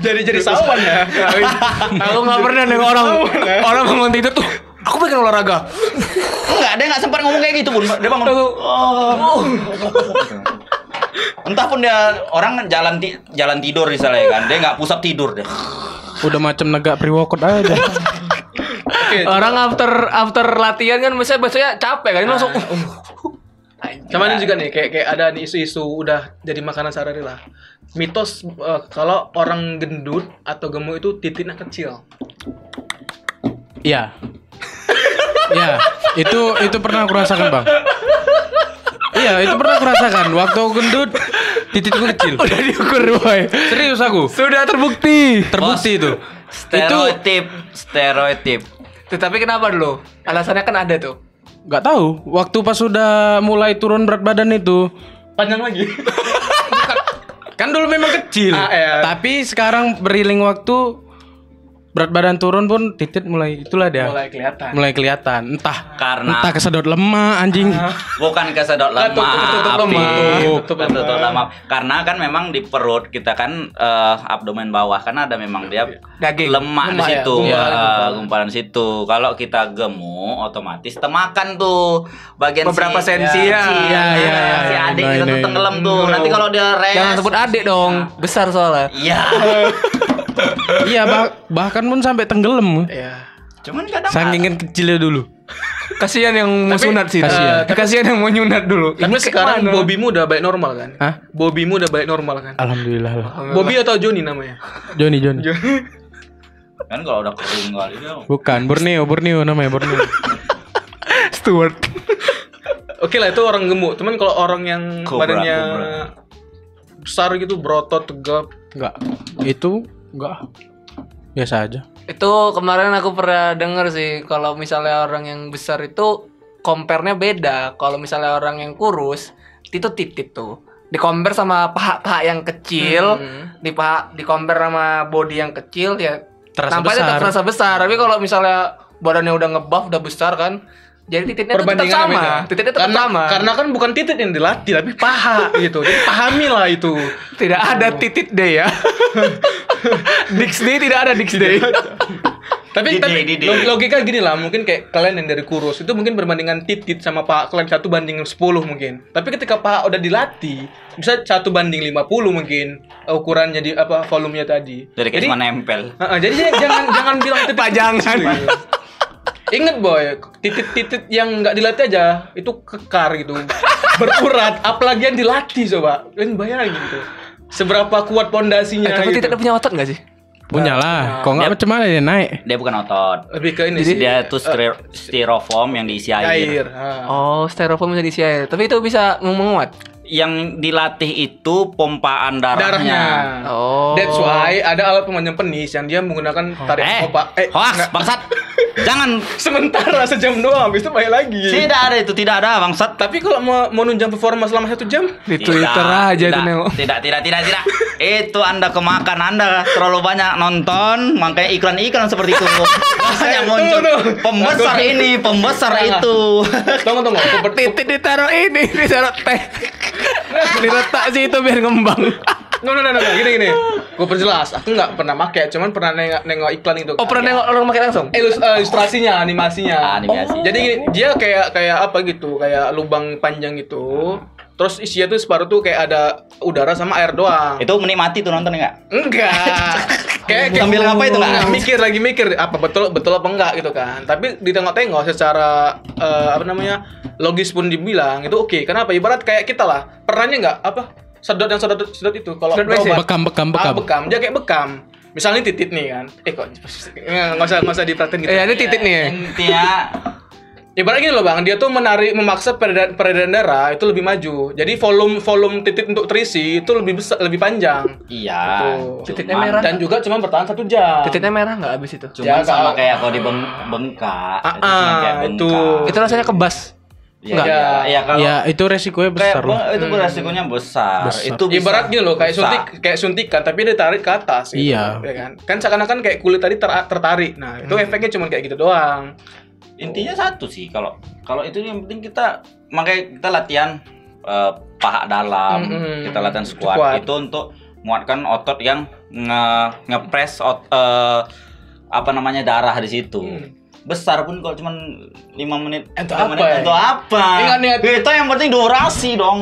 Jadi sawan ya. Aku nggak pernah nengok orang bangun tidur tuh. Aku pengen olahraga. enggak, dia nggak sempat ngomong kayak gitu pun. Dia bangun. Entah pun dia orang jalan tidur misalnya kan. Dia nggak pusat tidur deh. Udah macam negak pre-workout aja. Orang after latihan kan biasanya capek kan langsung. Sama ini juga nih, kayak ada nih isu-isu udah jadi makanan sehari-hari lah. Mitos kalau orang gendut atau gemuk itu titiknya kecil. Iya. Iya, itu pernah aku rasakan, Bang. Iya, itu pernah aku rasakan. Waktu aku gendut, titikku kecil. Udah diukur, boy. Serius aku. Sudah terbukti. Terbukti itu. Stereotip. Tetapi kenapa dulu? Alasannya kan ada tuh. Nggak tahu. Waktu pas sudah mulai turun berat badan itu, Panjang lagi. kan dulu memang kecil. Iya. Tapi sekarang beriring waktu berat badan turun pun titik mulai itulah dia. Mulai kelihatan. Kelihatan. Karena Entah kesedot lemak anjing. bukan kesedot lemak, Ketutup lemak. ketutup lemak. Karena kan memang di perut kita kan abdomen bawah kan ada memang dia Daging. lemak di Lemak ya, situ, gumpalan. gumpalan situ. Kalau kita gemuk, otomatis temakan tuh bagian Beberapa si, sensi ya. si adik kita tuh tenggelam tuh. Nanti kalau dia rest, Jangan sebut adik dong. Besar soalnya. iya. Iya, bahkan pun sampai tenggelam. Iya. Cuman kadang Saking kan kecilnya dulu. Kasihan yang mau sunat sih. Kasihan yang mau nyunat dulu. Tapi Ini sekarang kemana? Bobbymu udah balik normal kan? Hah? Bobbymu udah balik normal kan? Alhamdulillah lah. Bobby atau Joni namanya? Joni. kan kalau udah kering kali dia. Bukan, Borneo namanya, Borneo. Stuart. Oke lah itu orang gemuk. Cuman kalau orang yang Cobra. badannya besar gitu, berotot, tegap, Enggak. Itu enggak. Biasa aja. Itu kemarin aku pernah denger sih kalau misalnya orang yang besar itu compare-nya beda. Kalau misalnya orang yang kurus itu titit tuh. Di compare sama paha-paha yang kecil, di compare sama body yang kecil ya Terasa nampaknya besar. tetap terasa besar. Tapi kalau misalnya badannya udah nge-buff, udah besar kan, jadi titiknya tetap Perbandingannya sama. beda. Titiknya tetap sama. Karena kan bukan titik yang dilatih, tapi paha gitu. Jadi pahamilah itu. Tidak ada titit day ya. Dix Day tidak ada Dix Day. Tapi Didi. logika gini lah, mungkin kayak kalian yang dari kurus itu mungkin berbandingan titit sama paha kalian 1:10 mungkin. Tapi ketika paha udah dilatih, bisa 1:50 mungkin ukurannya di apa volumenya tadi. Dari kayak cuma nempel. Jadi jangan bilang titit Pajangan. Ingat boy, titit-titit yang nggak dilatih aja itu kekar gitu, berurat. Apalagi yang dilatih coba, kalian bayangin gitu. Seberapa kuat pondasinya. Tapi gitu. titiknya punya otot nggak sih? Punya lah. Kok nggak macam mana dia naik? Dia bukan otot. Lebih ke ini sih. Dia itu styrofoam yang diisi air. Air. Ah. Oh, styrofoam bisa diisi air. Tapi itu bisa menguat. Yang dilatih itu pompaan darahnya. Oh. That's why ada alat pemanjang penis yang dia menggunakan tarik pompa. Hoax, enggak. bangsat. Jangan. Sementara sejam doang, habis itu balik lagi. Tidak ada, bangsat. Tapi kalau mau nunjang performa selama 1 jam, Di Twitter aja itu nengok. Tidak. Itu Anda kemakan, Anda terlalu banyak nonton, makanya iklan-iklan seperti itu. Banyak muncul. Pembesar ini, pembesar itu. tunggu. Titik ditaruh ini, ditaruh teh. Diletak sih itu biar ngembang. No, gini. Gue perjelas, aku nggak pernah pakai, cuman pernah nengok iklan itu. Oh, pernah nengok orang pakai langsung? Ilustrasinya, animasinya. Animasi. Jadi gini, dia kayak apa gitu, kayak lubang panjang gitu. Terus isinya tuh separuh tuh kayak ada udara sama air doang. Itu menikmati tuh nonton enggak? Enggak. kayak Sambil ngapa itu nggak? lagi mikir apa betul apa enggak gitu kan. Tapi ditengok-tengok secara apa namanya? Logis pun dibilang itu oke. Kenapa? Ibarat kayak kita lah. Pernahnya enggak apa? Sedot itu kalau Sedot WC? Bekam. Dia kayak bekam. Misalnya titit nih kan. Kok nggak usah diperhatiin gitu. Ini titik nih. Intinya Ibarat gini loh bang, dia tuh memaksa peredaran darah itu lebih maju. Jadi volume titik untuk terisi itu lebih besar, lebih panjang. iya. Tuh. Titiknya Cuman- merah. Dan juga cuma bertahan 1 jam. Titiknya merah nggak abis itu? Cuman Ya, sama kalau- kayak kalau dibengkak. Cuma kayak itu. bengkak. Itu rasanya kebas. Iya, Enggak. iya, kalau Ya itu resikonya kayak besar loh. itu beresikonya besar. Besar. Itu bisa Ibarat gini loh, kayak rusak. suntikan tapi dia tarik ke atas gitu. Iya. Ya kan? Kan seakan-akan kayak kulit tadi tertarik. Nah, itu efeknya cuma kayak gitu doang. Intinya satu sih, kalau itu yang penting kita makanya kita latihan paha dalam, kita latihan squat Squat. itu untuk menguatkan otot yang ngepres apa namanya darah di situ. Besar pun kalau cuma 5 menit, Itu 3 apa menit ya? itu apa? Ingat. Itu yang penting durasi dong.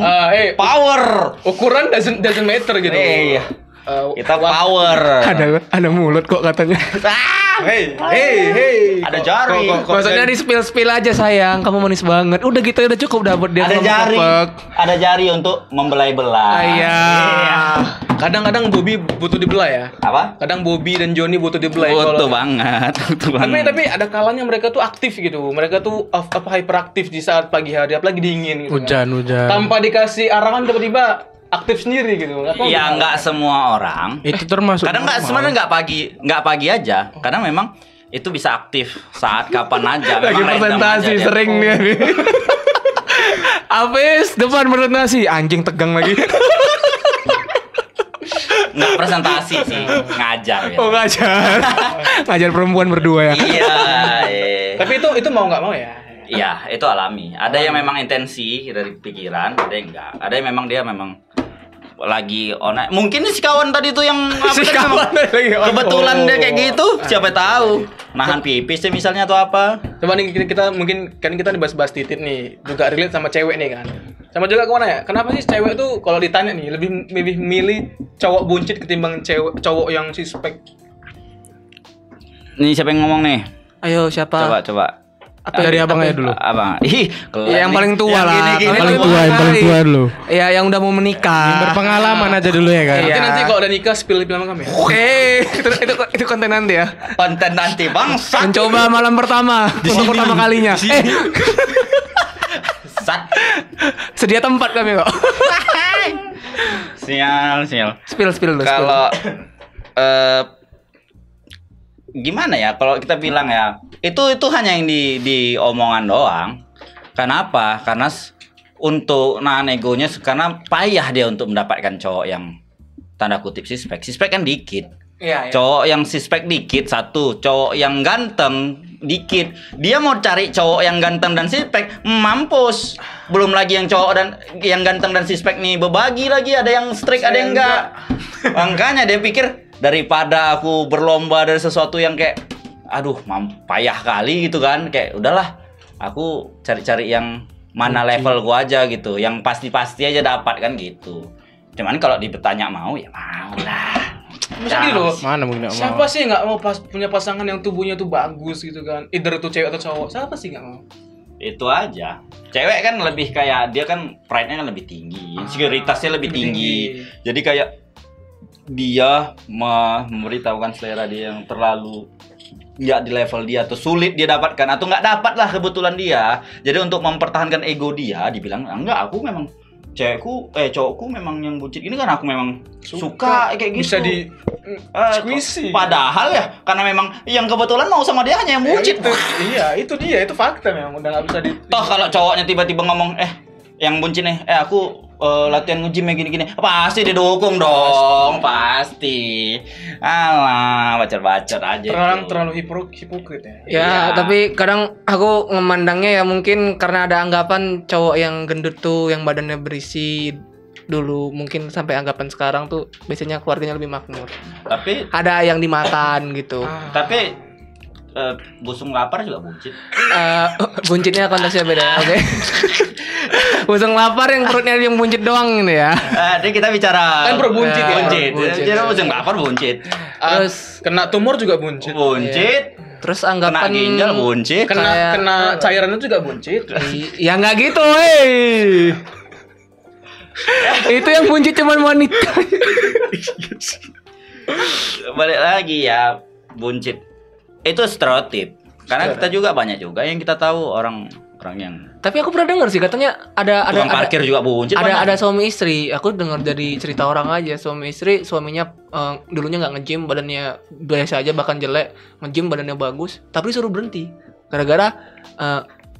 Power. Ukuran doesn't matter gitu. Iya. Kita wah. power. Ada mulut kok katanya. Hey. Ada jari. Maksudnya di spill aja sayang, kamu manis banget. Udah gitu udah cukup dapat dia. Ada kalau jari. ngepek. Ada jari untuk membelai-belai. Iya. Kadang-kadang Bobby butuh dibelai ya. Apa? Kadang Bobby dan Johnny butuh dibelai. Butuh kalau- banget. Butuh banget. Tapi ada kalanya mereka tuh aktif gitu. Mereka tuh hyperaktif di saat pagi hari, apalagi dingin gitu. kan. Hujan. Tanpa dikasih arahan tiba-tiba aktif sendiri gitu. Ya nggak semua orang. Itu termasuk. Kadang nggak sebenarnya nggak pagi aja. Kadang memang itu bisa aktif saat kapan aja. Lagi Memang random presentasi aja dia. sering dia nih. Abis depan presentasi anjing tegang lagi. Nggak presentasi sih, ngajar ya. Oh ngajar. Ngajar perempuan berdua ya. Iya. Tapi itu mau nggak mau ya. Iya, itu alami. Ada yang memang intensi dari pikiran, ada yang enggak. Ada yang memang dia memang lagi mungkin si kawan tadi tuh yang apa Si tadi kawan memang lagi on. kebetulan dia kayak gitu, siapa tahu nahan pipis sih misalnya atau apa. Coba nih kita mungkin kan kita dibahas-bahas titit nih, juga relate sama cewek nih kan. Sama juga kemana ya? Kenapa sih cewek tuh kalau ditanya nih lebih milih cowok buncit ketimbang cowok yang suspek? Nih siapa yang ngomong nih? Ayo siapa? Coba. Dari abang aja dulu. Abang. Ih, Ya, yang paling tua lah. Gini, Paling tua, yang paling tua dulu. Ya yang udah mau menikah. Berpengalaman aja dulu ya kan. Iya. Nanti kalau udah nikah spill sama kami. Itu konten nanti ya. konten nanti bangsa. Mencoba malam pertama untuk pertama kalinya. Sat. Sedia tempat kami kok. Sial. Spill dulu. Kalau gimana ya kalau kita bilang ya itu hanya yang di omongan doang. Kenapa? Karena untuk nahan egonya karena payah dia untuk mendapatkan cowok yang tanda kutip sispek kan dikit. Iya, iya. Cowok yang sispek dikit satu, cowok yang ganteng dikit. Dia mau cari cowok yang ganteng dan sispek, mampus. Belum lagi yang cowok dan yang ganteng dan sispek nih berbagi lagi, ada yang strict, ada yang enggak. Makanya dia pikir daripada aku berlomba dari sesuatu yang kayak aduh payah kali gitu kan, kayak udahlah aku cari-cari yang mana level gua aja gitu, yang pasti-pasti aja dapat kan gitu. Cuman kalau ditanya mau ya mau lah. Maksudnya gini loh, Mana mungkin nggak mau? siapa sih nggak mau punya pasangan yang tubuhnya tuh bagus gitu kan? Either itu cewek atau cowok, siapa sih nggak mau? Itu aja. Cewek kan lebih kayak dia kan pride-nya kan lebih tinggi, sekuritasnya lebih tinggi. Jadi kayak dia memberitahukan selera dia yang terlalu nggak di level dia atau sulit dia dapatkan atau nggak dapat lah kebetulan dia. Jadi untuk mempertahankan ego dia dibilang enggak, aku memang cowokku memang yang bucin ini kan aku memang suka kayak gitu. Bisa di squeezy. Padahal ya karena memang yang kebetulan mau sama dia hanya yang bucin. Itu dia, itu fakta memang udah nggak bisa di. Toh kalau cowoknya tiba-tiba ngomong yang buncin nih aku latihan nge-gym ya gini-gini, pasti didukung dong, pasti. Alah, bacot-bacot aja. Terlalu hipokrit ya. Ya, Iya. tapi kadang aku memandangnya ya mungkin karena ada anggapan cowok yang gendut tuh yang badannya berisi dulu, mungkin sampai anggapan sekarang tuh biasanya keluarganya lebih makmur. Tapi Ada yang dimakan gitu. busung lapar juga buncit. Buncitnya konteksnya beda, oke. Busung lapar yang perutnya yang buncit doang gitu ya. Jadi kita bicara Kan berbuncit ya. Buncit. Buncit. Jadi busung lapar buncit. Terus Kena tumor juga buncit. Buncit. terus Kena anggapan ginjal buncit. Kayak- Kena cairannya juga buncit. Ya nggak gitu, Itu yang buncit cuman wanita. Balik lagi ya, buncit. Itu stereotip. Karena kita juga banyak juga yang kita tahu orang yang Tapi aku pernah dengar sih katanya ada tukang parkir juga buncit. ada banyak. suami istri. Aku dengar dari cerita orang aja, suami istri, suaminya dulunya nggak nge-gym, badannya biasa aja bahkan jelek, nge-gym badannya bagus, tapi disuruh berhenti gara-gara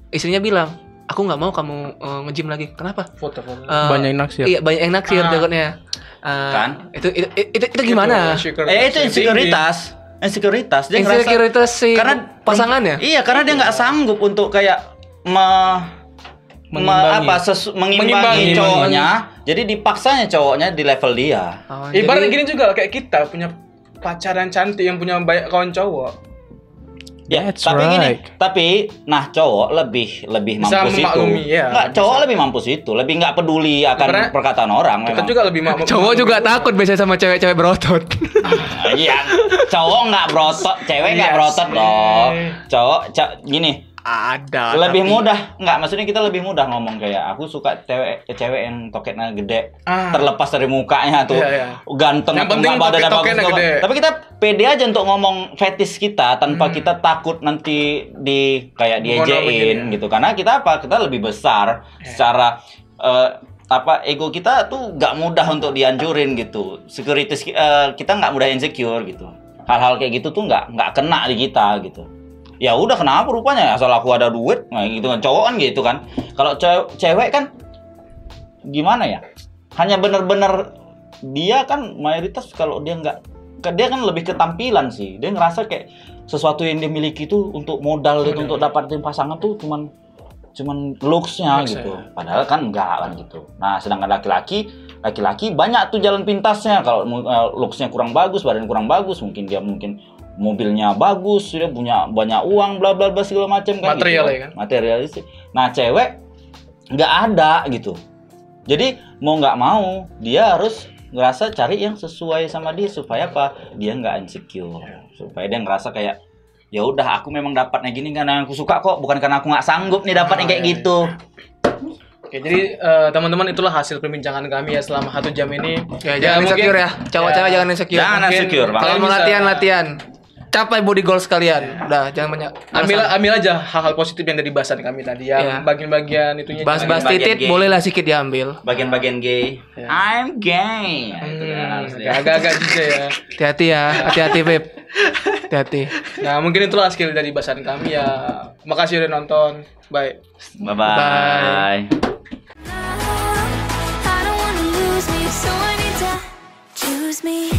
istrinya bilang, aku nggak mau kamu nge-gym lagi. Kenapa? Foto-foto. Banyak yang naksir. Iya, banyak yang naksir takutnya. Kan? Itu gimana? Itu insekuritas. Insekuritas. Dia ngerasa Insekuritas si karena pasangannya. Iya, karena dia nggak sanggup untuk kayak mengimbangi cowoknya. Jadi dipaksanya cowoknya di level dia. Ibaratnya gini juga kayak kita punya pacaran cantik yang punya banyak kawan cowok. Ya, That's tapi gini, right. nah cowok lebih Bisa mampus itu. memaklumi, ya. Nggak, cowok lebih mampus itu, lebih nggak peduli akan Karena perkataan orang. Kita memang. juga lebih Cowok juga takut biasanya sama cewek-cewek berotot. Iya, cowok nggak berotot, cewek nggak Iya berotot sih. dong. Gini, Ada. lebih tapi- mudah, nggak maksudnya kita lebih mudah ngomong kayak aku suka cewek yang toketnya gede, terlepas dari mukanya tuh, Iya, iya. ganteng Yang atau penting nggak badannya toketnya bagus, gede. tapi kita pede aja untuk ngomong fetish kita tanpa kita takut nanti kayak diejein gitu, karena kita lebih besar secara ego kita tuh nggak mudah untuk dihancurin gitu, securities kita nggak mudah insecure gitu, hal-hal kayak gitu tuh nggak kena di kita gitu. Ya udah, kenapa rupanya asal aku ada duit, nah gitu kan, cowok kan gitu kan. Kalau cewek kan gimana ya, hanya bener-bener dia kan mayoritas kalau dia kan lebih ketampilan sih, dia ngerasa kayak sesuatu yang dia miliki itu untuk modal itu untuk dapatin pasangan tuh cuman looks-nya gitu, padahal kan enggak kan gitu. Nah sedangkan laki-laki banyak tuh jalan pintasnya. Kalau looks-nya kurang bagus, badan kurang bagus, mungkin mobilnya bagus, dia punya banyak uang, bla bla bla segala macam kan. Material gitu, ya kan? Materialistik. Nah cewek nggak ada gitu. Jadi mau nggak mau dia harus ngerasa cari yang sesuai sama dia supaya apa? Dia nggak insecure, supaya dia ngerasa kayak ya udah aku memang dapatnya gini karena aku suka kok, bukan karena aku nggak sanggup nih dapatnya kayak gitu. Oke, jadi teman-teman itulah hasil perbincangan kami ya selama 1 jam ini. Ya, jangan insecure ya. Cowok-cewek jangan insecure. Jangan Mungkin insecure, Bang. Kalau mau bisa- latihan, capai body goals kalian. Udah, jangan banyak. Ambil aja hal-hal positif yang dari bahasan kami tadi, yang Iya. bagian-bagian itunya. Bahas-bahas Bagian titit gay. bolehlah sedikit diambil. Bagian-bagian gay, I'm gay. Nah, itu kan harus dia. agak-agak juga ya. Hati-hati ya, hati-hati Beb. Hati-hati. Nah, mungkin itulah skill dari bahasan kami ya. Makasih udah nonton. Bye. Bye bye. I don't wanna lose me, so I need to choose me.